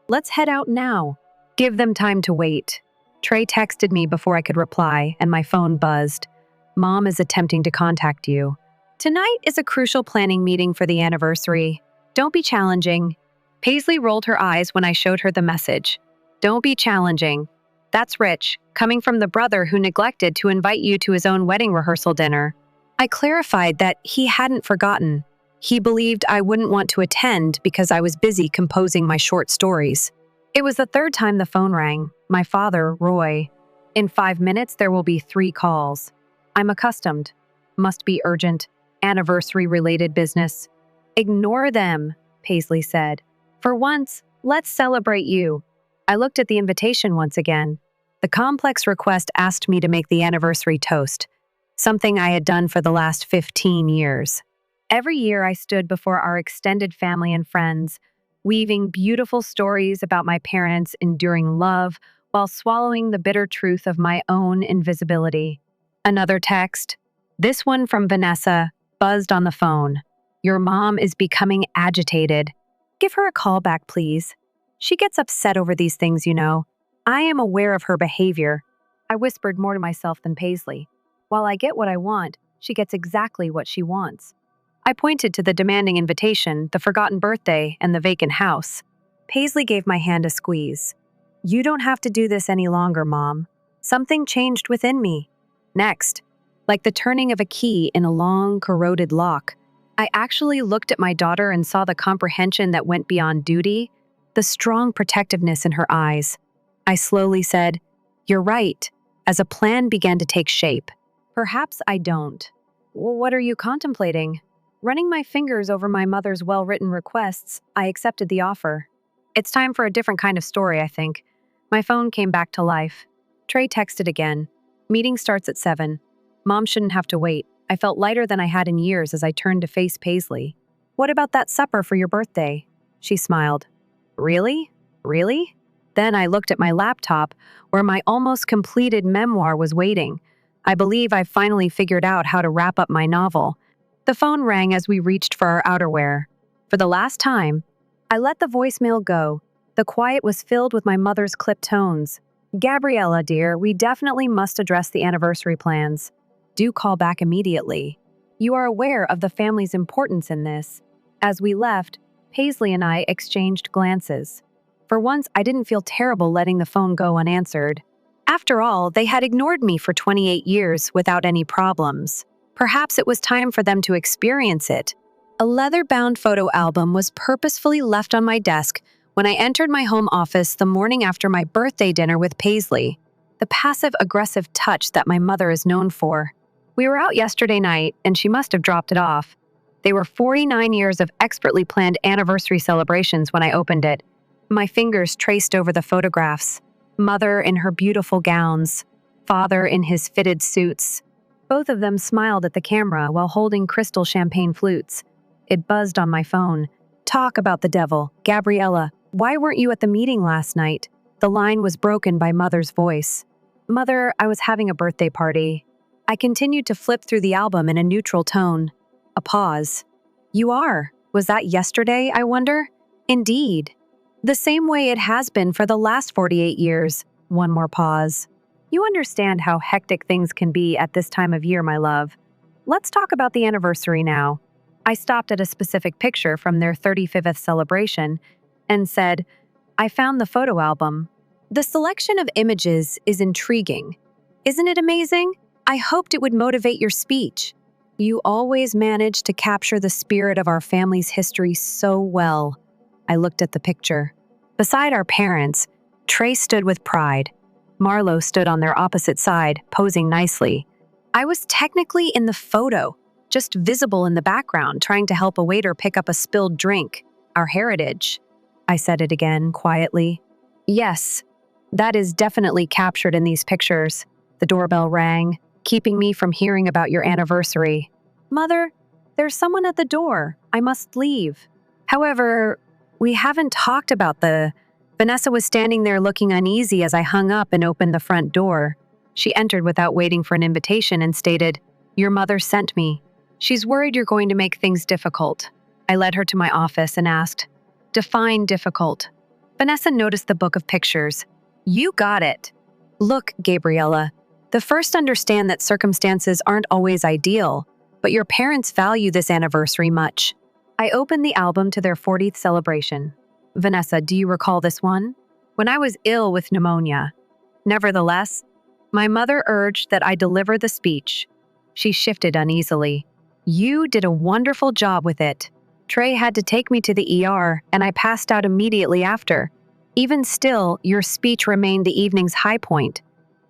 Let's head out now. Give them time to wait. Trey texted me before I could reply, and my phone buzzed. Mom is attempting to contact you. Tonight is a crucial planning meeting for the anniversary. Don't be challenging. Paisley rolled her eyes when I showed her the message. Don't be challenging. That's rich, coming from the brother who neglected to invite you to his own wedding rehearsal dinner. I clarified that he hadn't forgotten. He believed I wouldn't want to attend because I was busy composing my short stories. It was the third time the phone rang. My father, Roy. In 5 minutes, there will be 3 calls. I'm accustomed. Must be urgent. Anniversary-related business. Ignore them, Paisley said. For once, let's celebrate you. I looked at the invitation once again. The complex request asked me to make the anniversary toast, something I had done for the last 15 years. Every year I stood before our extended family and friends, weaving beautiful stories about my parents' enduring love while swallowing the bitter truth of my own invisibility. Another text, this one from Vanessa, buzzed on the phone. Your mom is becoming agitated. Give her a call back, please. She gets upset over these things, you know. I am aware of her behavior. I whispered more to myself than Paisley. While I get what I want, she gets exactly what she wants. I pointed to the demanding invitation, the forgotten birthday, and the vacant house. Paisley gave my hand a squeeze. You don't have to do this any longer, Mom. Something changed within me. Next, like the turning of a key in a long, corroded lock, I actually looked at my daughter and saw the comprehension that went beyond duty, the strong protectiveness in her eyes. I slowly said, You're right, as a plan began to take shape. Perhaps I don't. Well, what are you contemplating? Running my fingers over my mother's well-written requests, I accepted the offer. It's time for a different kind of story, I think. My phone came back to life. Trey texted again. Meeting starts at 7. Mom shouldn't have to wait. I felt lighter than I had in years as I turned to face Paisley. What about that supper for your birthday? She smiled. Really? Really? Then I looked at my laptop, where my almost completed memoir was waiting. I believe I've finally figured out how to wrap up my novel. The phone rang as we reached for our outerwear. For the last time, I let the voicemail go. The quiet was filled with my mother's clipped tones. Gabriella, dear, we definitely must address the anniversary plans. Do call back immediately. You are aware of the family's importance in this. As we left, Paisley and I exchanged glances. For once, I didn't feel terrible letting the phone go unanswered. After all, they had ignored me for 28 years without any problems. Perhaps it was time for them to experience it. A leather-bound photo album was purposefully left on my desk when I entered my home office the morning after my birthday dinner with Paisley, the passive-aggressive touch that my mother is known for. We were out yesterday night, and she must have dropped it off. They were 49 years of expertly planned anniversary celebrations when I opened it. My fingers traced over the photographs. Mother in her beautiful gowns, father in his fitted suits. Both of them smiled at the camera while holding crystal champagne flutes. It buzzed on my phone. Talk about the devil. Gabriella, why weren't you at the meeting last night? The line was broken by Mother's voice. Mother, I was having a birthday party. I continued to flip through the album in a neutral tone. A pause. You are? Was that yesterday, I wonder? Indeed. The same way it has been for the last 48 years. One more pause. You understand how hectic things can be at this time of year, my love. Let's talk about the anniversary now. I stopped at a specific picture from their 35th celebration and said, I found the photo album. The selection of images is intriguing. Isn't it amazing? I hoped it would motivate your speech. You always manage to capture the spirit of our family's history so well. I looked at the picture. Beside our parents, Trey stood with pride. Marlo stood on their opposite side, posing nicely. I was technically in the photo, just visible in the background, trying to help a waiter pick up a spilled drink. Our heritage. I said it again, quietly. Yes, That is definitely captured in these pictures. The doorbell rang, keeping me from hearing about your anniversary. Mother, there's someone at the door. I must leave. However, we haven't talked about Vanessa was standing there looking uneasy as I hung up and opened the front door. She entered without waiting for an invitation and stated, "Your mother sent me. She's worried you're going to make things difficult." I led her to my office and asked, "Define difficult." Vanessa noticed the book of pictures. "You got it." "Look, Gabriella, the first understand that circumstances aren't always ideal, but your parents value this anniversary much." I opened the album to their 40th celebration. "Vanessa, do you recall this one? When I was ill with pneumonia." Nevertheless, my mother urged that I deliver the speech. She shifted uneasily. "You did a wonderful job with it. Trey had to take me to the ER, and I passed out immediately after. Even still, your speech remained the evening's high point."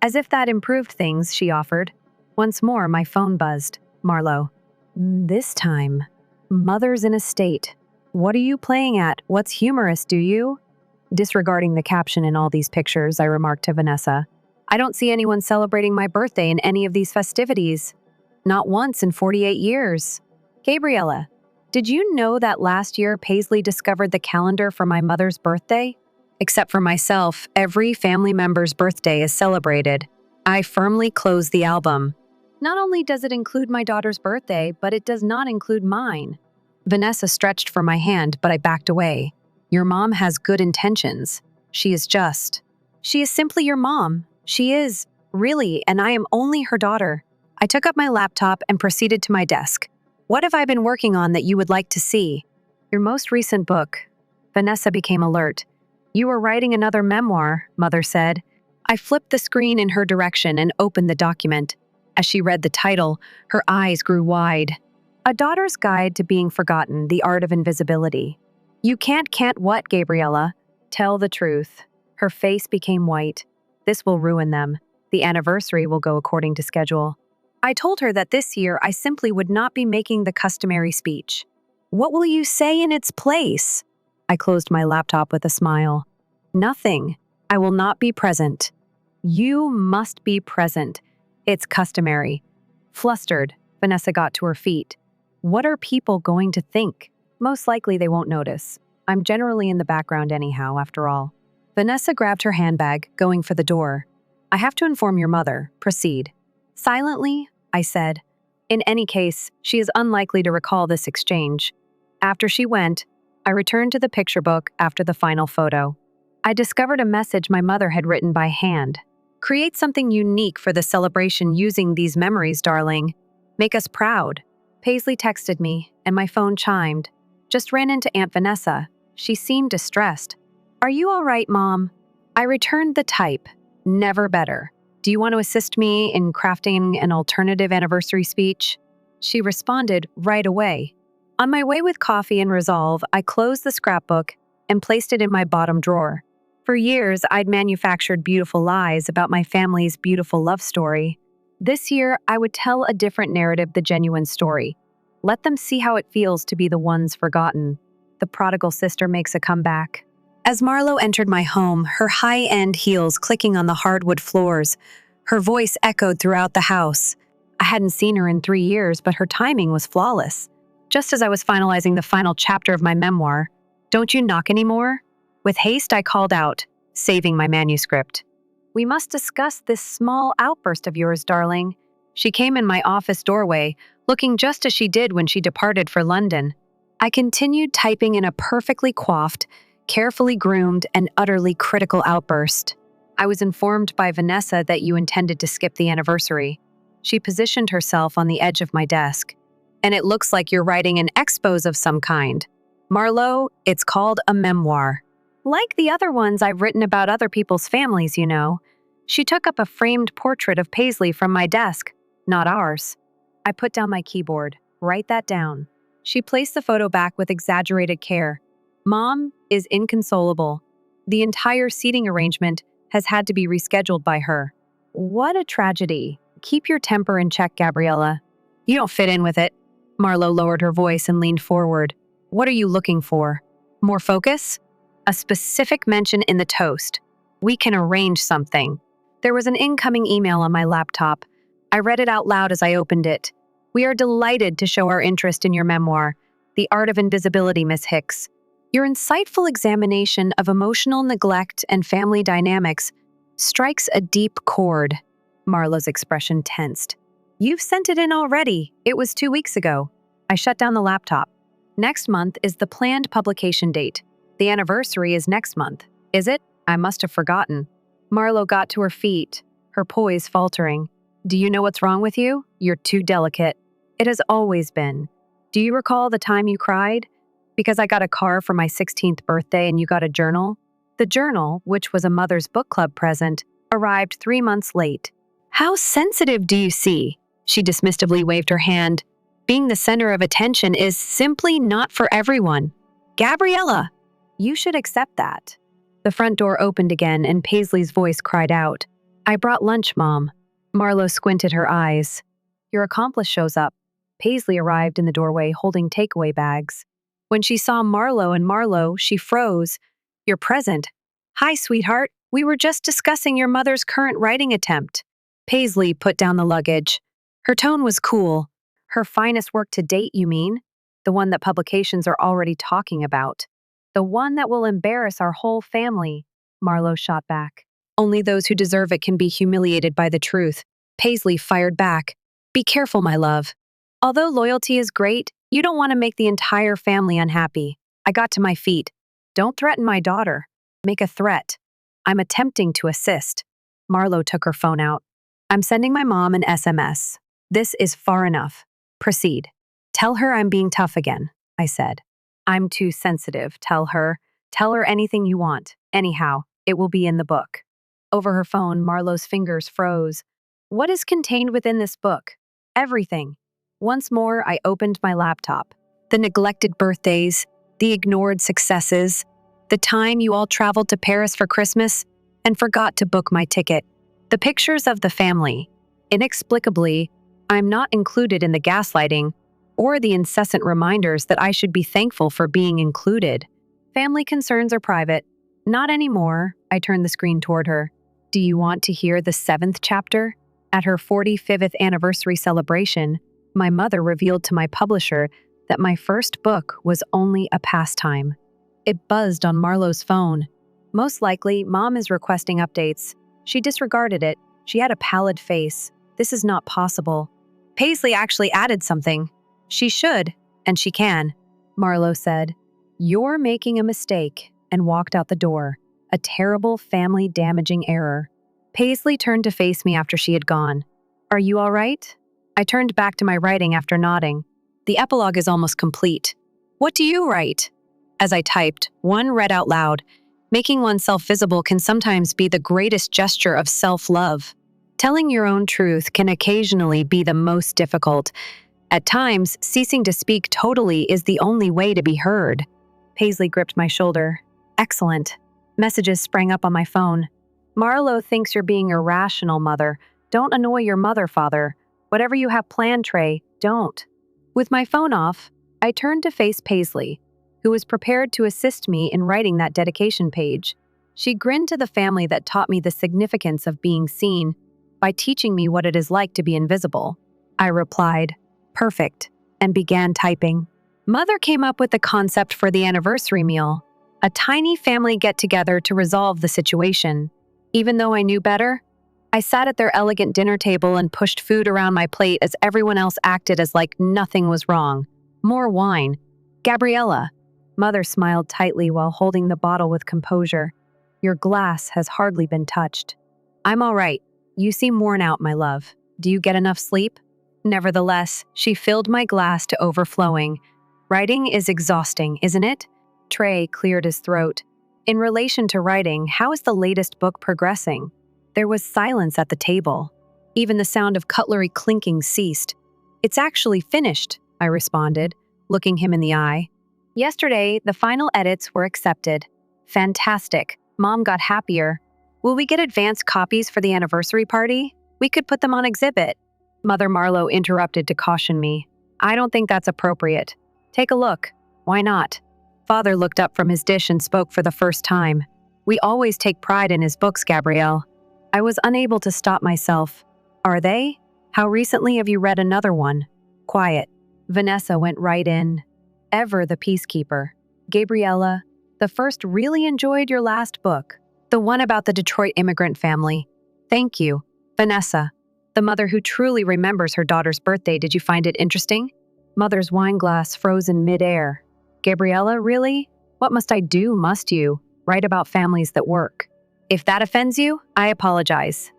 As if that improved things, she offered. Once more, my phone buzzed. "Marlo." This time, "Mother's in a state. What are you playing at? What's humorous, do you?" Disregarding the caption in all these pictures, I remarked to Vanessa, "I don't see anyone celebrating my birthday in any of these festivities. Not once in 48 years. Gabriella, did you know that last year Paisley discovered the calendar for my mother's birthday? Except for myself, every family member's birthday is celebrated." I firmly closed the album. "Not only does it include my daughter's birthday, but it does not include mine." Vanessa stretched for my hand, but I backed away. "Your mom has good intentions. She is simply your mom. She is, really, and I am only her daughter." I took up my laptop and proceeded to my desk. "What have I been working on that you would like to see?" "Your most recent book." Vanessa became alert. "You are writing another memoir," Mother said. I flipped the screen in her direction and opened the document. As she read the title, her eyes grew wide. "A Daughter's Guide to Being Forgotten, The Art of Invisibility." "You can't what, Gabriella? Tell the truth." Her face became white. "This will ruin them. The anniversary will go according to schedule." I told her that this year I simply would not be making the customary speech. "What will you say in its place?" I closed my laptop with a smile. "Nothing. I will not be present." "You must be present. It's customary." Flustered, Vanessa got to her feet. "What are people going to think?" "Most likely they won't notice. I'm generally in the background anyhow, after all." Vanessa grabbed her handbag, going for the door. "I have to inform your mother. Proceed." Silently, I said. "In any case, she is unlikely to recall this exchange." After she went, I returned to the picture book after the final photo. I discovered a message my mother had written by hand. "Create something unique for the celebration using these memories, darling. Make us proud." Paisley texted me, and my phone chimed. "Just ran into Aunt Vanessa. She seemed distressed." "Are you all right, Mom?" I returned the type. "Never better. Do you want to assist me in crafting an alternative anniversary speech?" She responded right away. On my way with coffee and resolve, I closed the scrapbook and placed it in my bottom drawer. For years, I'd manufactured beautiful lies about my family's beautiful love story. This year, I would tell a different narrative, the genuine story. Let them see how it feels to be the ones forgotten. The prodigal sister makes a comeback. As Marlo entered my home, her high-end heels clicking on the hardwood floors, her voice echoed throughout the house. I hadn't seen her in 3 years, but her timing was flawless. Just as I was finalizing the final chapter of my memoir, "Don't you knock anymore?" With haste, I called out, saving my manuscript. "We must discuss this small outburst of yours, darling." She came in my office doorway, looking just as she did when she departed for London. I continued typing in a perfectly coiffed, carefully groomed, and utterly critical outburst. "I was informed by Vanessa that you intended to skip the anniversary." She positioned herself on the edge of my desk. "And it looks like you're writing an expose of some kind." "Marlo, it's called a memoir. Like the other ones I've written about other people's families, you know." She took up a framed portrait of Paisley from my desk. "Not ours." I put down my keyboard. "Write that down." She placed the photo back with exaggerated care. "Mom is inconsolable. The entire seating arrangement has had to be rescheduled by her." "What a tragedy. Keep your temper in check, Gabriella. You don't fit in with it." Marlo lowered her voice and leaned forward. "What are you looking for? More focus?" "A specific mention in the toast." We can arrange something. There was an incoming email on my laptop. I read it out loud as I opened it. We are delighted to show our interest in your memoir, The Art of Invisibility, Miss Hicks. Your insightful examination of emotional neglect and family dynamics strikes a deep chord. Marlowe's expression tensed. You've sent it in already. It was 2 weeks ago. I shut down the laptop. Next month is the planned publication date. The anniversary is next month. Is it? I must have forgotten. Marlowe got to her feet, her poise faltering. Do you know what's wrong with you? You're too delicate. It has always been. Do you recall the time you cried? Because I got a car for my 16th birthday and you got a journal? The journal, which was a mother's book club present, arrived 3 months late. How sensitive do you see? She dismissively waved her hand. Being the center of attention is simply not for everyone. Gabriella, you should accept that. The front door opened again and Paisley's voice cried out. I brought lunch, Mom. Marlowe squinted her eyes. Your accomplice shows up. Paisley arrived in the doorway holding takeaway bags. When she saw Marlowe, she froze. You're present. Hi, sweetheart. We were just discussing your mother's current writing attempt. Paisley put down the luggage. Her tone was cool. Her finest work to date, you mean? The one that publications are already talking about. The one that will embarrass our whole family, Marlowe shot back. Only those who deserve it can be humiliated by the truth. Paisley fired back. Be careful, my love. Although loyalty is great, you don't want to make the entire family unhappy. I got to my feet. Don't threaten my daughter. Make a threat. I'm attempting to assist. Marlowe took her phone out. I'm sending my mom an SMS. This is far enough. Proceed. Tell her I'm being tough again, I said. I'm too sensitive. Tell her anything you want. Anyhow, it will be in the book. Over her phone, Marlowe's fingers froze. What is contained within this book? Everything. Once more, I opened my laptop. The neglected birthdays, the ignored successes, the time you all traveled to Paris for Christmas and forgot to book my ticket. The pictures of the family. Inexplicably, I'm not included in the gaslighting or the incessant reminders that I should be thankful for being included. Family concerns are private. Not anymore. I turned the screen toward her. Do you want to hear the 7th chapter? At her 45th anniversary celebration, my mother revealed to my publisher that my first book was only a pastime. It buzzed on Marlowe's phone. Most likely, Mom is requesting updates. She disregarded it. She had a pallid face. This is not possible. Paisley actually added something. She should, and she can, Marlowe said. You're making a mistake, and walked out the door. A terrible family-damaging error. Paisley turned to face me after she had gone. Are you all right? I turned back to my writing after nodding. The epilogue is almost complete. What do you write? As I typed, one read out loud. Making oneself visible can sometimes be the greatest gesture of self-love. Telling your own truth can occasionally be the most difficult. At times, ceasing to speak totally is the only way to be heard. Paisley gripped my shoulder. Excellent. Messages sprang up on my phone. Marlowe thinks you're being irrational, Mother. Don't annoy your mother, Father. Whatever you have planned, Trey, don't. With my phone off, I turned to face Paisley, who was prepared to assist me in writing that dedication page. She grinned to the family that taught me the significance of being seen by teaching me what it is like to be invisible. I replied, perfect, and began typing. Mother came up with the concept for the anniversary meal, a tiny family get-together to resolve the situation. Even though I knew better, I sat at their elegant dinner table and pushed food around my plate as everyone else acted as like nothing was wrong. More wine. Gabriella. Mother smiled tightly while holding the bottle with composure. Your glass has hardly been touched. I'm all right. You seem worn out, my love. Do you get enough sleep? Nevertheless, she filled my glass to overflowing. Writing is exhausting, isn't it? Trey cleared his throat. In relation to writing, how is the latest book progressing? There was silence at the table. Even the sound of cutlery clinking ceased. It's actually finished, I responded, looking him in the eye. Yesterday, the final edits were accepted. Fantastic. Mom got happier. Will we get advanced copies for the anniversary party? We could put them on exhibit. Mother Marlowe interrupted to caution me. I don't think that's appropriate. Take a look. Why not? Father looked up from his dish and spoke for the first time. We always take pride in his books, Gabrielle. I was unable to stop myself. Are they? How recently have you read another one? Quiet. Vanessa went right in. Ever the peacekeeper. Gabriella, the first really enjoyed your last book. The one about the Detroit immigrant family. Thank you. Vanessa, the mother who truly remembers her daughter's birthday. Did you find it interesting? Mother's wine glass froze in midair. Gabriella, really? What must I do, must you? Write about families that work. If that offends you, I apologize.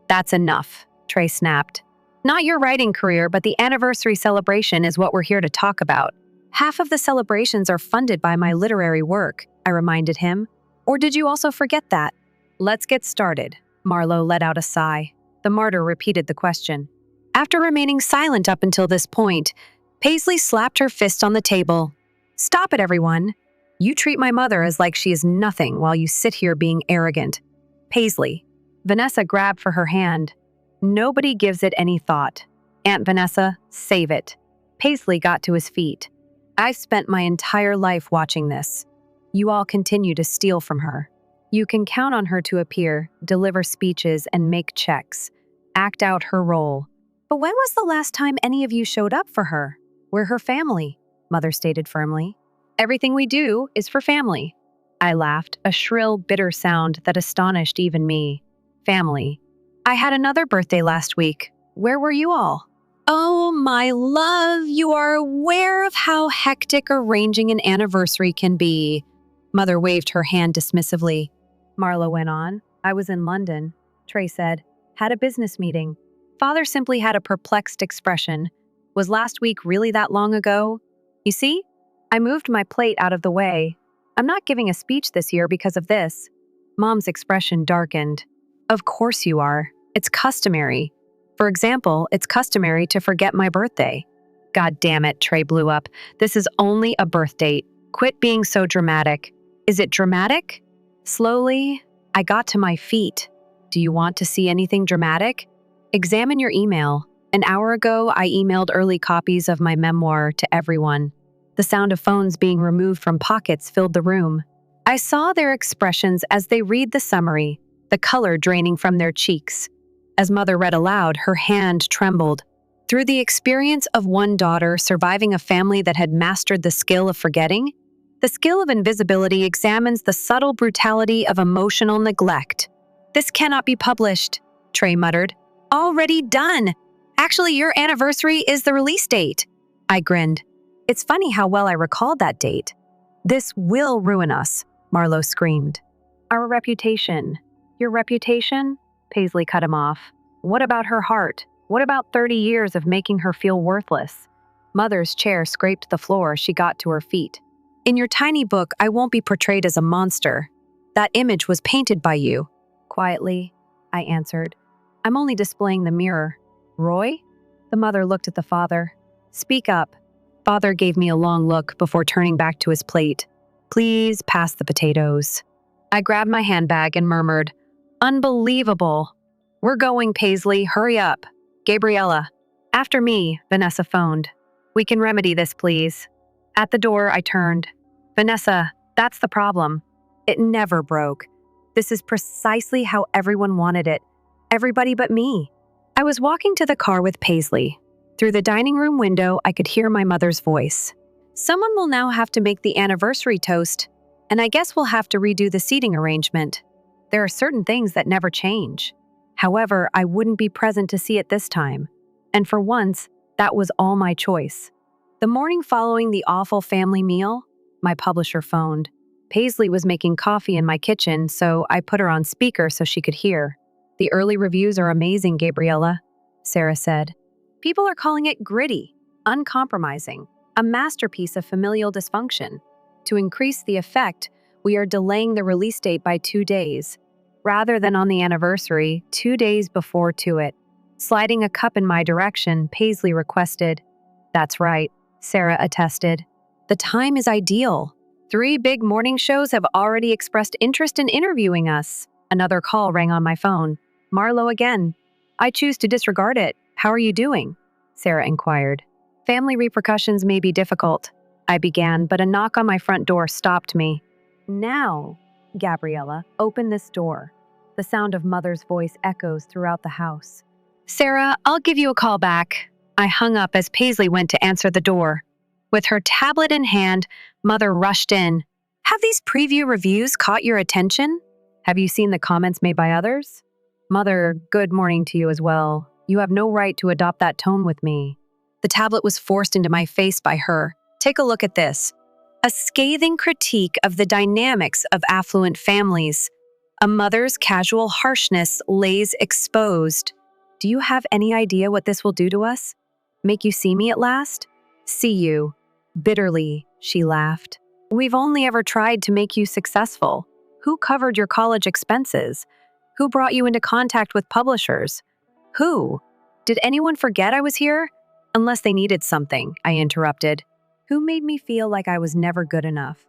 That's enough, Trey snapped. Not your writing career, but the anniversary celebration is what we're here to talk about. Half of the celebrations are funded by my literary work, I reminded him. Or did you also forget that? Let's get started. Marlowe let out a sigh. The martyr repeated the question. After remaining silent up until this point, Paisley slapped her fist on the table. Stop it, everyone. You treat my mother as like she is nothing while you sit here being arrogant. Paisley. Vanessa grabbed for her hand. Nobody gives it any thought. Aunt Vanessa, save it. Paisley got to his feet. I've spent my entire life watching this. You all continue to steal from her. You can count on her to appear, deliver speeches, and make checks. Act out her role. But when was the last time any of you showed up for her? We're her family, Mother stated firmly. Everything we do is for family. I laughed, a shrill, bitter sound that astonished even me. Family. I had another birthday last week. Where were you all? Oh, my love, you are aware of how hectic arranging an anniversary can be. Mother waved her hand dismissively. Marlowe went on. I was in London, Trey said. Had a business meeting. Father simply had a perplexed expression. Was last week really that long ago? You see? I moved my plate out of the way. I'm not giving a speech this year because of this. Mom's expression darkened. Of course you are. It's customary. For example, it's customary to forget my birthday. God damn it, Trey blew up. This is only a birth date. Quit being so dramatic. Is it dramatic? Slowly, I got to my feet. Do you want to see anything dramatic? Examine your email. An hour ago, I emailed early copies of my memoir to everyone. The sound of phones being removed from pockets filled the room. I saw their expressions as they read the summary, the color draining from their cheeks. As Mother read aloud, her hand trembled. Through the experience of one daughter surviving a family that had mastered the skill of forgetting, the skill of invisibility examines the subtle brutality of emotional neglect. This cannot be published, Trey muttered. Already done. Actually, your anniversary is the release date. I grinned. It's funny how well I recalled that date. This will ruin us, Marlowe screamed. Our reputation. Your reputation? Paisley cut him off. What about her heart? What about 30 years of making her feel worthless? Mother's chair scraped the floor as she got to her feet. In your tiny book, I won't be portrayed as a monster. That image was painted by you. Quietly, I answered. I'm only displaying the mirror. Roy? The mother looked at the father. Speak up. Father gave me a long look before turning back to his plate. Please pass the potatoes. I grabbed my handbag and murmured, Unbelievable. We're going, Paisley. Hurry up. Gabriella. After me, Vanessa phoned. We can remedy this, please. At the door, I turned. Vanessa, that's the problem. It never broke. This is precisely how everyone wanted it. Everybody but me. I was walking to the car with Paisley. Through the dining room window, I could hear my mother's voice. Someone will now have to make the anniversary toast, and I guess we'll have to redo the seating arrangement. There are certain things that never change. However, I wouldn't be present to see it this time. And for once, that was all my choice. The morning following the awful family meal, my publisher phoned. Paisley was making coffee in my kitchen, so I put her on speaker so she could hear. The early reviews are amazing, Gabriella, Sarah said. People are calling it gritty, uncompromising, a masterpiece of familial dysfunction. To increase the effect, we are delaying the release date by 2 days. Rather than on the anniversary, 2 days before to it. Sliding a cup in my direction, Paisley requested. That's right, Sarah attested. The time is ideal. 3 big morning shows have already expressed interest in interviewing us. Another call rang on my phone. Marlowe again. I choose to disregard it. How are you doing? Sarah inquired. Family repercussions may be difficult, I began, but a knock on my front door stopped me. Now, Gabriella, open this door. The sound of Mother's voice echoes throughout the house. Sarah, I'll give you a call back. I hung up as Paisley went to answer the door. With her tablet in hand, Mother rushed in. Have these preview reviews caught your attention? Have you seen the comments made by others? Mother, good morning to you as well. You have no right to adopt that tone with me. The tablet was forced into my face by her. Take a look at this. A scathing critique of the dynamics of affluent families. A mother's casual harshness lays exposed. Do you have any idea what this will do to us? Make you see me at last? See you. Bitterly, she laughed. We've only ever tried to make you successful. Who covered your college expenses? Who brought you into contact with publishers? Who? Did anyone forget I was here? Unless they needed something, I interrupted. Who made me feel like I was never good enough?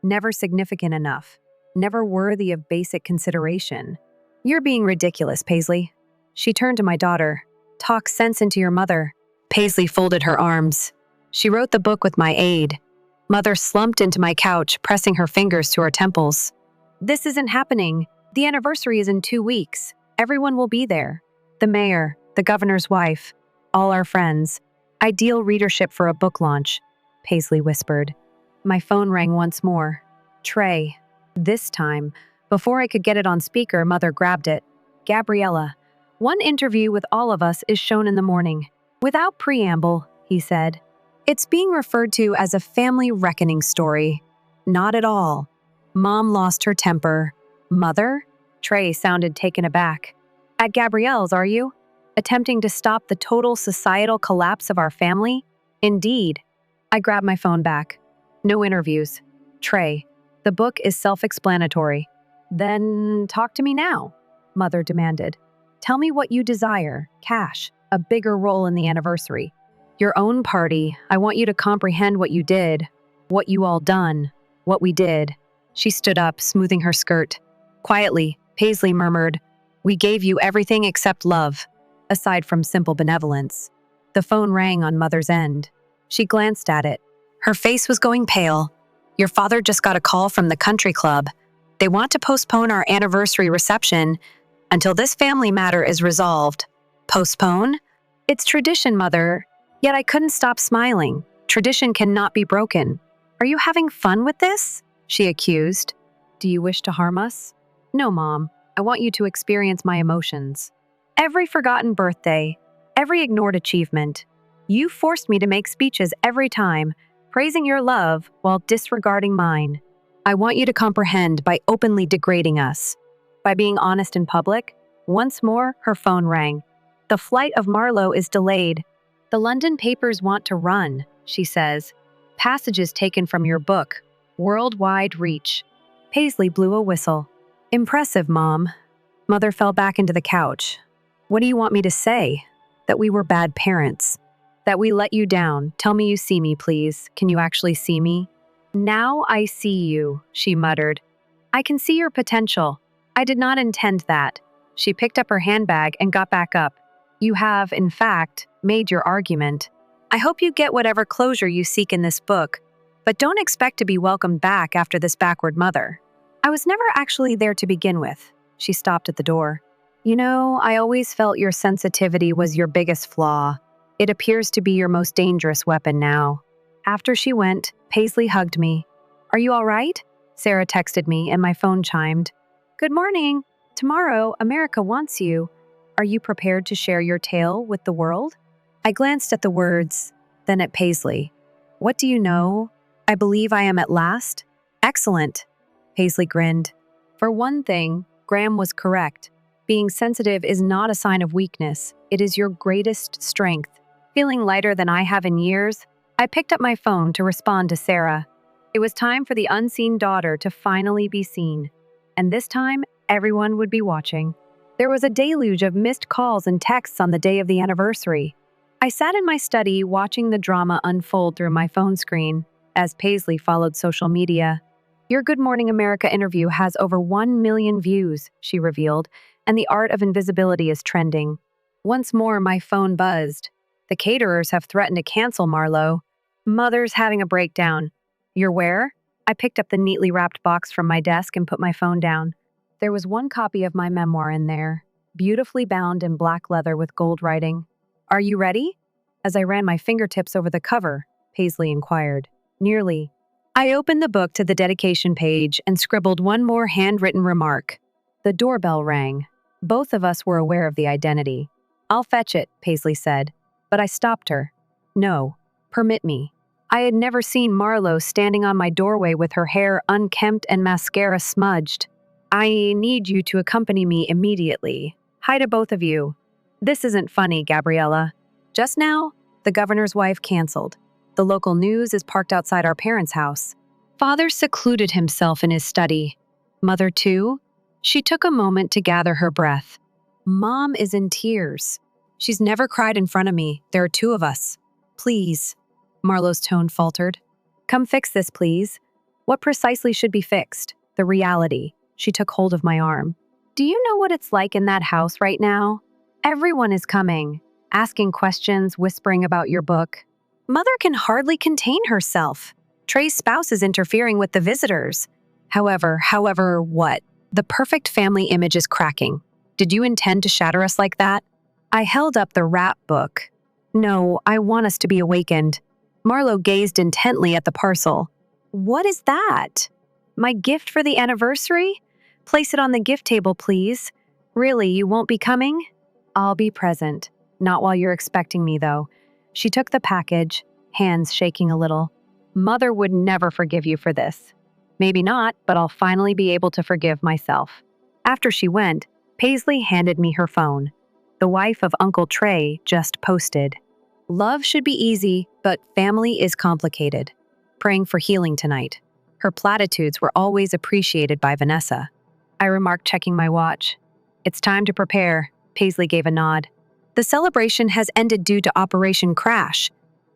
Never significant enough? Never worthy of basic consideration? You're being ridiculous, Paisley. She turned to my daughter. Talk sense into your mother. Paisley folded her arms. She wrote the book with my aid. Mother slumped into my couch, pressing her fingers to her temples. This isn't happening. The anniversary is in 2 weeks. Everyone will be there. The mayor, the governor's wife, all our friends. Ideal readership for a book launch, Paisley whispered. My phone rang once more. Trey. This time, before I could get it on speaker, Mother grabbed it. Gabriella, one interview with all of us is shown in the morning. Without preamble, he said. It's being referred to as a family reckoning story. Not at all. Mom lost her temper. Mother? Trey sounded taken aback. At Gabrielle's, are you? Attempting to stop the total societal collapse of our family? Indeed. I grabbed my phone back. No interviews. Trey, the book is self-explanatory. Then talk to me now, Mother demanded. Tell me what you desire. Cash, a bigger role in the anniversary. Your own party. I want you to comprehend what you did, what you all done, what we did. She stood up, smoothing her skirt. Quietly, Paisley murmured, We gave you everything except love, aside from simple benevolence. The phone rang on Mother's end. She glanced at it. Her face was going pale. Your father just got a call from the country club. They want to postpone our anniversary reception until this family matter is resolved. Postpone? It's tradition, Mother. Yet I couldn't stop smiling. Tradition cannot be broken. Are you having fun with this? She accused. Do you wish to harm us? No, Mom. I want you to experience my emotions. Every forgotten birthday, every ignored achievement. You forced me to make speeches every time, praising your love while disregarding mine. I want you to comprehend by openly degrading us. By being honest in public. Once more, her phone rang. The flight of Marlowe is delayed. The London papers want to run, she says. Passages taken from your book. Worldwide reach. Paisley blew a whistle. Impressive, Mom. Mother fell back into the couch. What do you want me to say? That we were bad parents. That we let you down. Tell me you see me, please. Can you actually see me? Now I see you, she muttered. I can see your potential. I did not intend that. She picked up her handbag and got back up. You have, in fact, made your argument. I hope you get whatever closure you seek in this book, but don't expect to be welcomed back after this backward mother. I was never actually there to begin with. She stopped at the door. You know, I always felt your sensitivity was your biggest flaw. It appears to be your most dangerous weapon now. After she went, Paisley hugged me. Are you all right? Sarah texted me and my phone chimed. Good morning. Tomorrow, America wants you. Are you prepared to share your tale with the world? I glanced at the words, then at Paisley. What do you know? I believe I am at last. Excellent. Paisley grinned. For one thing, Graham was correct. Being sensitive is not a sign of weakness. It is your greatest strength. Feeling lighter than I have in years, I picked up my phone to respond to Sarah. It was time for the unseen daughter to finally be seen. And this time, everyone would be watching. There was a deluge of missed calls and texts on the day of the anniversary. I sat in my study watching the drama unfold through my phone screen as Paisley followed social media. Your Good Morning America interview has over 1 million views, she revealed, and the art of invisibility is trending. Once more, my phone buzzed. The caterers have threatened to cancel Marlowe. Mother's having a breakdown. You're where? I picked up the neatly wrapped box from my desk and put my phone down. There was one copy of my memoir in there, beautifully bound in black leather with gold writing. Are you ready? As I ran my fingertips over the cover, Paisley inquired. Nearly. I opened the book to the dedication page and scribbled one more handwritten remark. The doorbell rang. Both of us were aware of the identity. I'll fetch it, Paisley said, but I stopped her. No, permit me. I had never seen Marlo standing on my doorway with her hair unkempt and mascara smudged. I need you to accompany me immediately. Hi to both of you. This isn't funny, Gabriella. Just now, the governor's wife canceled. The local news is parked outside our parents' house. Father secluded himself in his study. Mother, too? She took a moment to gather her breath. Mom is in tears. She's never cried in front of me. There are two of us. Please. Marlo's tone faltered. Come fix this, please. What precisely should be fixed? The reality. She took hold of my arm. Do you know what it's like in that house right now? Everyone is coming, asking questions, whispering about your book. Mother can hardly contain herself. Trey's spouse is interfering with the visitors. However, what? The perfect family image is cracking. Did you intend to shatter us like that? I held up the rap book. No, I want us to be awakened. Marlo gazed intently at the parcel. What is that? My gift for the anniversary? Place it on the gift table, please. Really, you won't be coming? I'll be present. Not while you're expecting me, though. She took the package, hands shaking a little. Mother would never forgive you for this. Maybe not, but I'll finally be able to forgive myself. After she went, Paisley handed me her phone. The wife of Uncle Trey just posted. Love should be easy, but family is complicated. Praying for healing tonight. Her platitudes were always appreciated by Vanessa. I remarked, checking my watch. It's time to prepare. Paisley gave a nod. The celebration has ended due to Operation Crash.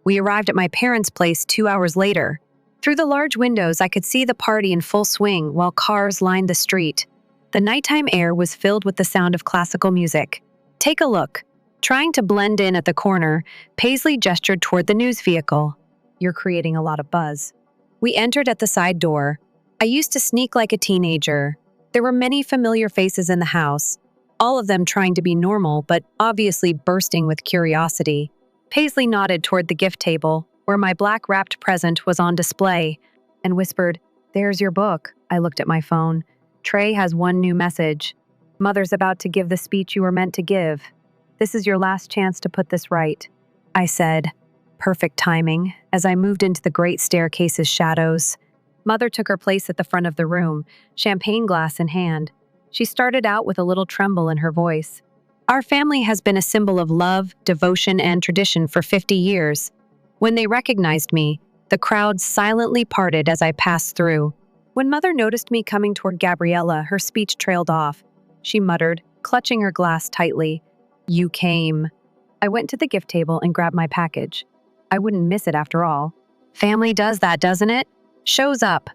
We arrived at my parents' place 2 hours later. Through the large windows, I could see the party in full swing while cars lined the street. The nighttime air was filled with the sound of classical music. Take a look. Trying to blend in at the corner, Paisley gestured toward the news vehicle. You're creating a lot of buzz. We entered at the side door. I used to sneak like a teenager. There were many familiar faces in the house, all of them trying to be normal, but obviously bursting with curiosity. Paisley nodded toward the gift table, where my black-wrapped present was on display, and whispered, There's your book. I looked at my phone. Trey has one new message. Mother's about to give the speech you were meant to give. This is your last chance to put this right. I said, perfect timing, as I moved into the great staircase's shadows. Mother took her place at the front of the room, champagne glass in hand. She started out with a little tremble in her voice. Our family has been a symbol of love, devotion, and tradition for 50 years. When they recognized me, the crowd silently parted as I passed through. When Mother noticed me coming toward Gabriella, her speech trailed off. She muttered, clutching her glass tightly, You came. I went to the gift table and grabbed my package. I wouldn't miss it after all. Family does that, doesn't it? Shows up.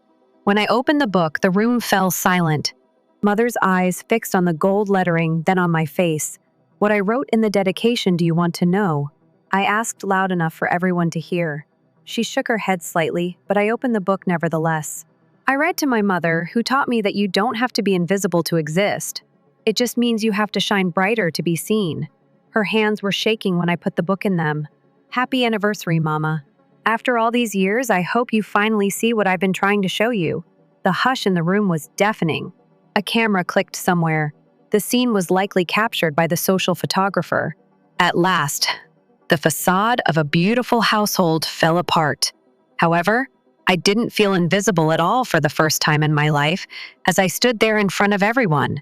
When I opened the book, the room fell silent. Mother's eyes fixed on the gold lettering, then on my face. What I wrote in the dedication, do you want to know? I asked loud enough for everyone to hear. She shook her head slightly, but I opened the book nevertheless. I read to my mother, who taught me that you don't have to be invisible to exist. It just means you have to shine brighter to be seen. Her hands were shaking when I put the book in them. Happy anniversary, Mama. After all these years, I hope you finally see what I've been trying to show you. The hush in the room was deafening. A camera clicked somewhere. The scene was likely captured by the social photographer. At last, the facade of a beautiful household fell apart. However, I didn't feel invisible at all for the first time in my life as I stood there in front of everyone.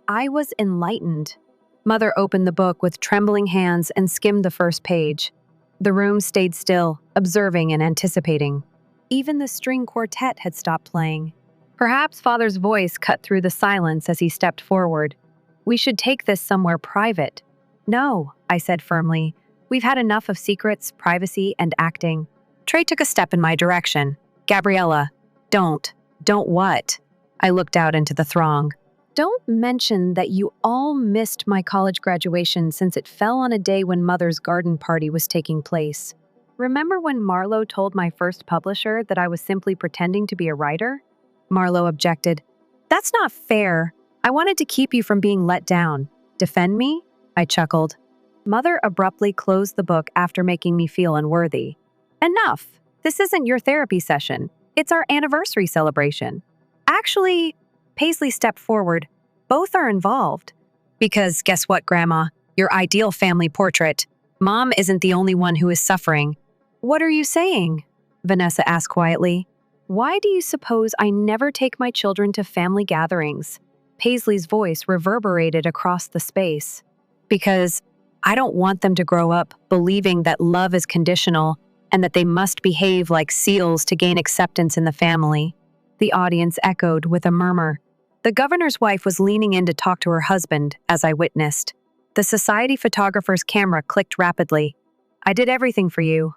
I was enlightened. Mother opened the book with trembling hands and skimmed the first page. The room stayed still, observing and anticipating. Even the string quartet had stopped playing. Perhaps Father's voice cut through the silence as he stepped forward. We should take this somewhere private. No, I said firmly. We've had enough of secrets, privacy, and acting. Trey took a step in my direction. Gabriella, don't. Don't what? I looked out into the throng. Don't mention that you all missed my college graduation since it fell on a day when Mother's garden party was taking place. Remember when Marlowe told my first publisher that I was simply pretending to be a writer? Marlowe objected. That's not fair. I wanted to keep you from being let down. Defend me? I chuckled. Mother abruptly closed the book after making me feel unworthy. Enough. This isn't your therapy session. It's our anniversary celebration. Actually, Paisley stepped forward. Both are involved. Because guess what, Grandma? Your ideal family portrait. Mom isn't the only one who is suffering. What are you saying? Vanessa asked quietly. Why do you suppose I never take my children to family gatherings? Paisley's voice reverberated across the space. Because I don't want them to grow up believing that love is conditional and that they must behave like seals to gain acceptance in the family. The audience echoed with a murmur. The governor's wife was leaning in to talk to her husband, as I witnessed. The society photographer's camera clicked rapidly. I did everything for you.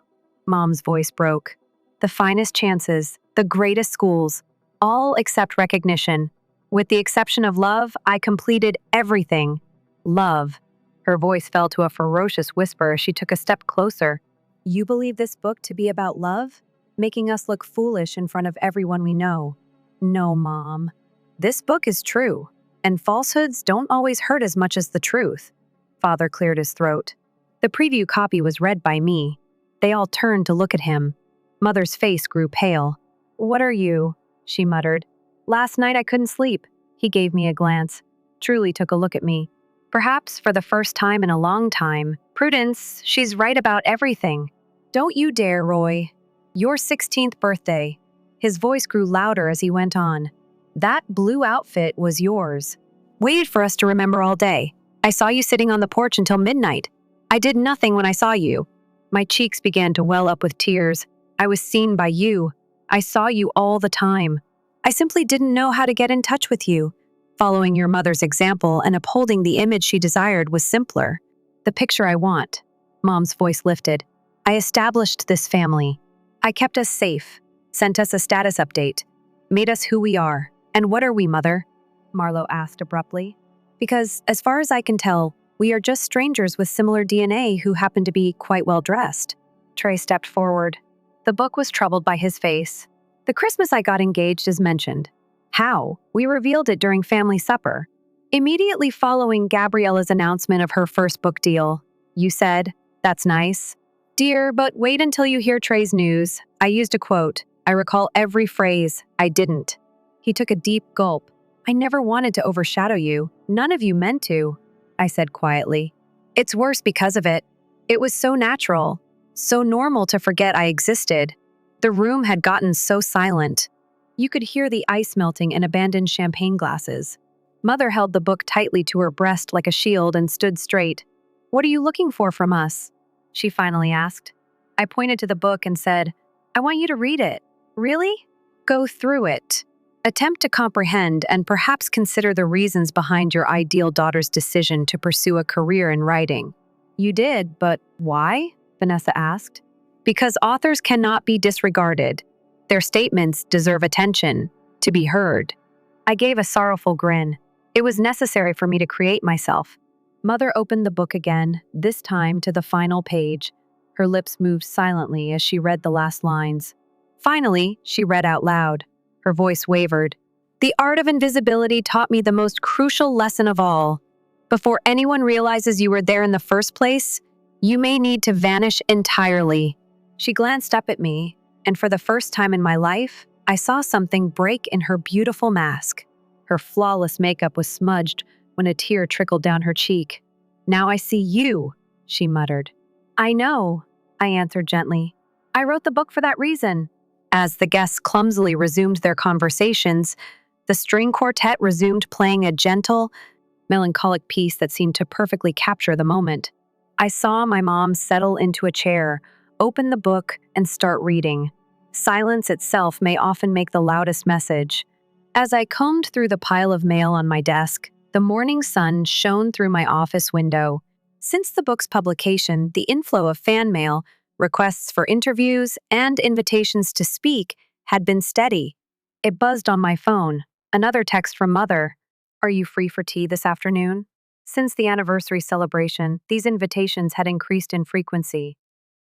Mom's voice broke. The finest chances, the greatest schools, all except recognition. With the exception of love, I completed everything. Love. Her voice fell to a ferocious whisper as she took a step closer. You believe this book to be about love? Making us look foolish in front of everyone we know. No, Mom. This book is true, and falsehoods don't always hurt as much as the truth. Father cleared his throat. The preview copy was read by me. They all turned to look at him. Mother's face grew pale. What are you? She muttered. Last night I couldn't sleep. He gave me a glance. Truly took a look at me. Perhaps for the first time in a long time. Prudence, she's right about everything. Don't you dare, Roy. Your 16th birthday. His voice grew louder as he went on. That blue outfit was yours. Waited for us to remember all day. I saw you sitting on the porch until midnight. I did nothing when I saw you. My cheeks began to well up with tears. I was seen by you. I saw you all the time. I simply didn't know how to get in touch with you. Following your mother's example and upholding the image she desired was simpler. The picture I want. Mom's voice lifted. I established this family. I kept us safe, sent us a status update, made us who we are. And what are we, Mother? Marlowe asked abruptly. Because, as far as I can tell, we are just strangers with similar DNA who happen to be quite well dressed. Trey stepped forward. The book was troubled by his face. The Christmas I got engaged is mentioned. How? We revealed it during family supper. Immediately following Gabriella's announcement of her first book deal, you said, "That's nice. Dear, but wait until you hear Trey's news." I used a quote. I recall every phrase. I didn't. He took a deep gulp. I never wanted to overshadow you. None of you meant to, I said quietly. It's worse because of it. It was so natural, so normal to forget I existed. The room had gotten so silent. You could hear the ice melting in abandoned champagne glasses. Mother held the book tightly to her breast like a shield and stood straight. What are you looking for from us? She finally asked. I pointed to the book and said, I want you to read it. Really? Go through it. Attempt to comprehend and perhaps consider the reasons behind your ideal daughter's decision to pursue a career in writing. You did, but why? Vanessa asked. Because authors cannot be disregarded. Their statements deserve attention, to be heard. I gave a sorrowful grin. It was necessary for me to create myself. Mother opened the book again, this time to the final page. Her lips moved silently as she read the last lines. Finally, she read out loud. Her voice wavered. The art of invisibility taught me the most crucial lesson of all. Before anyone realizes you were there in the first place, you may need to vanish entirely. She glanced up at me, and for the first time in my life, I saw something break in her beautiful mask. Her flawless makeup was smudged when a tear trickled down her cheek. Now I see you, she muttered. I know, I answered gently. I wrote the book for that reason. As the guests clumsily resumed their conversations, the string quartet resumed playing a gentle, melancholic piece that seemed to perfectly capture the moment. I saw my mom settle into a chair, open the book, and start reading. Silence itself may often make the loudest message. As I combed through the pile of mail on my desk, the morning sun shone through my office window. Since the book's publication, the inflow of fan mail, requests for interviews, and invitations to speak had been steady. It buzzed on my phone. Another text from Mother. Are you free for tea this afternoon? Since the anniversary celebration, these invitations had increased in frequency.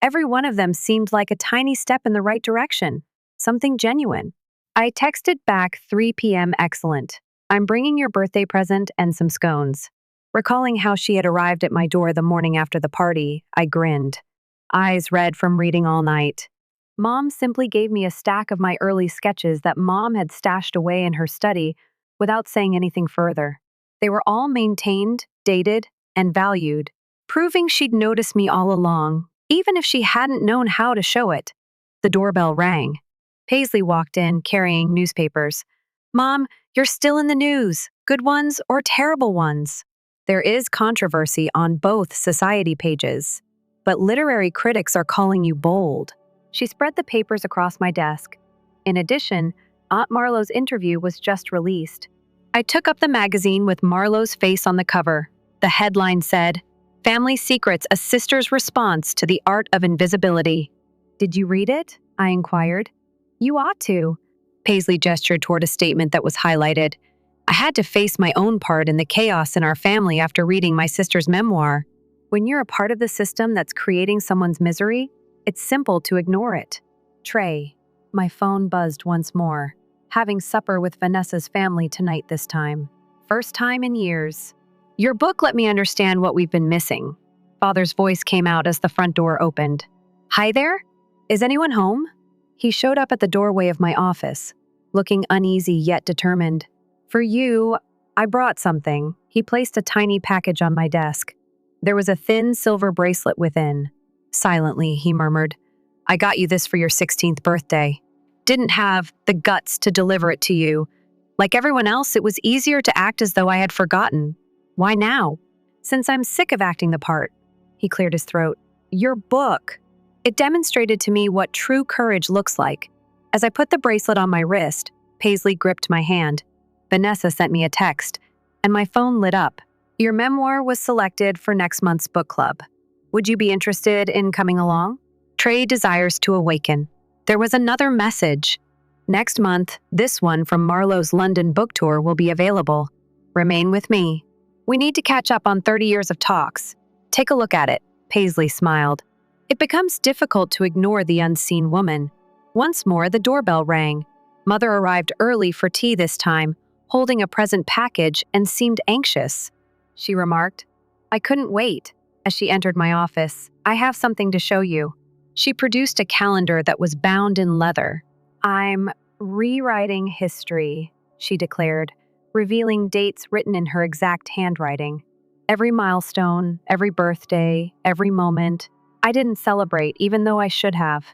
Every one of them seemed like a tiny step in the right direction, something genuine. I texted back 3 p.m. excellent. I'm bringing your birthday present and some scones. Recalling how she had arrived at my door the morning after the party, I grinned, eyes red from reading all night. Mom simply gave me a stack of my early sketches that Mom had stashed away in her study without saying anything further. They were all maintained, dated, and valued, proving she'd noticed me all along, even if she hadn't known how to show it. The doorbell rang. Paisley walked in, carrying newspapers. Mom, you're still in the news, good ones or terrible ones. There is controversy on both society pages, but literary critics are calling you bold. She spread the papers across my desk. In addition, Aunt Marlowe's interview was just released. I took up the magazine with Marlowe's face on the cover. The headline said, Family Secrets, a Sister's Response to the Art of Invisibility. Did you read it? I inquired. You ought to. Paisley gestured toward a statement that was highlighted. I had to face my own part in the chaos in our family after reading my sister's memoir. When you're a part of the system that's creating someone's misery, it's simple to ignore it. Trey. My phone buzzed once more. Having supper with Vanessa's family tonight this time. First time in years. Your book let me understand what we've been missing. Father's voice came out as the front door opened. Hi there? Is anyone home? He showed up at the doorway of my office, looking uneasy yet determined. For you, I brought something. He placed a tiny package on my desk. There was a thin silver bracelet within. Silently, he murmured, I got you this for your 16th birthday. Didn't have the guts to deliver it to you. Like everyone else, it was easier to act as though I had forgotten. Why now? Since I'm sick of acting the part. He cleared his throat. Your book. It demonstrated to me what true courage looks like. As I put the bracelet on my wrist, Paisley gripped my hand. Vanessa sent me a text, and my phone lit up. Your memoir was selected for next month's book club. Would you be interested in coming along? Trey desires to awaken. There was another message. Next month, this one from Marlowe's London book tour will be available. Remain with me. We need to catch up on 30 years of talks. Take a look at it. Paisley smiled. It becomes difficult to ignore the unseen woman. Once more, the doorbell rang. Mother arrived early for tea this time, holding a present package and seemed anxious. She remarked, I couldn't wait. As she entered my office, I have something to show you. She produced a calendar that was bound in leather. I'm rewriting history, she declared, revealing dates written in her exact handwriting. Every milestone, every birthday, every moment. I didn't celebrate, even though I should have.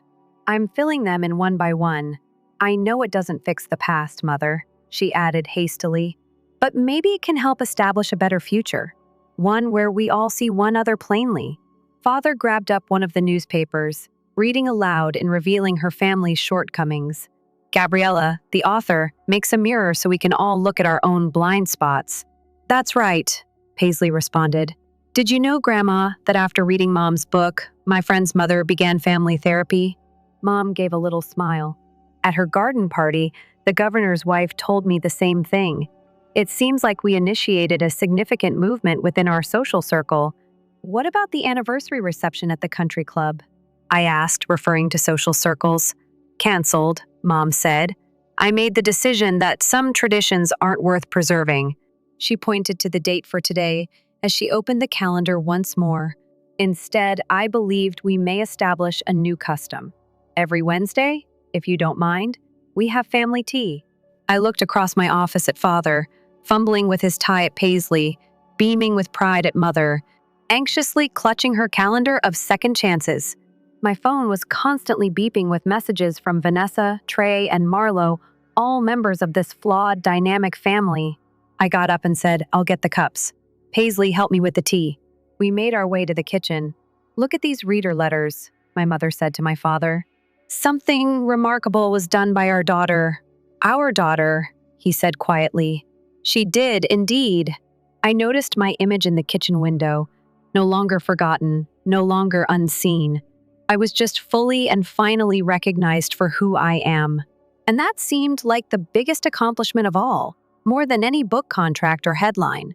I'm filling them in one by one. I know it doesn't fix the past, Mother, she added hastily, but maybe it can help establish a better future. One where we all see one another plainly. Father grabbed up one of the newspapers, reading aloud and revealing her family's shortcomings. Gabriella, the author, makes a mirror so we can all look at our own blind spots. That's right, Paisley responded. Did you know, Grandma, that after reading Mom's book, my friend's mother began family therapy? Mom gave a little smile. At her garden party, the governor's wife told me the same thing. It seems like we initiated a significant movement within our social circle. What about the anniversary reception at the country club? I asked, referring to social circles. Cancelled, Mom said. I made the decision that some traditions aren't worth preserving. She pointed to the date for today as she opened the calendar once more. Instead, I believed we may establish a new custom. Every Wednesday, if you don't mind, we have family tea. I looked across my office at Father, fumbling with his tie at Paisley, beaming with pride at Mother, anxiously clutching her calendar of second chances. My phone was constantly beeping with messages from Vanessa, Trey, and Marlowe, all members of this flawed, dynamic family. I got up and said, I'll get the cups. Paisley helped me with the tea. We made our way to the kitchen. Look at these reader letters, my mother said to my father. Something remarkable was done by our daughter. Our daughter, he said quietly. She did, indeed. I noticed my image in the kitchen window, no longer forgotten, no longer unseen. I was just fully and finally recognized for who I am. And that seemed like the biggest accomplishment of all, more than any book contract or headline.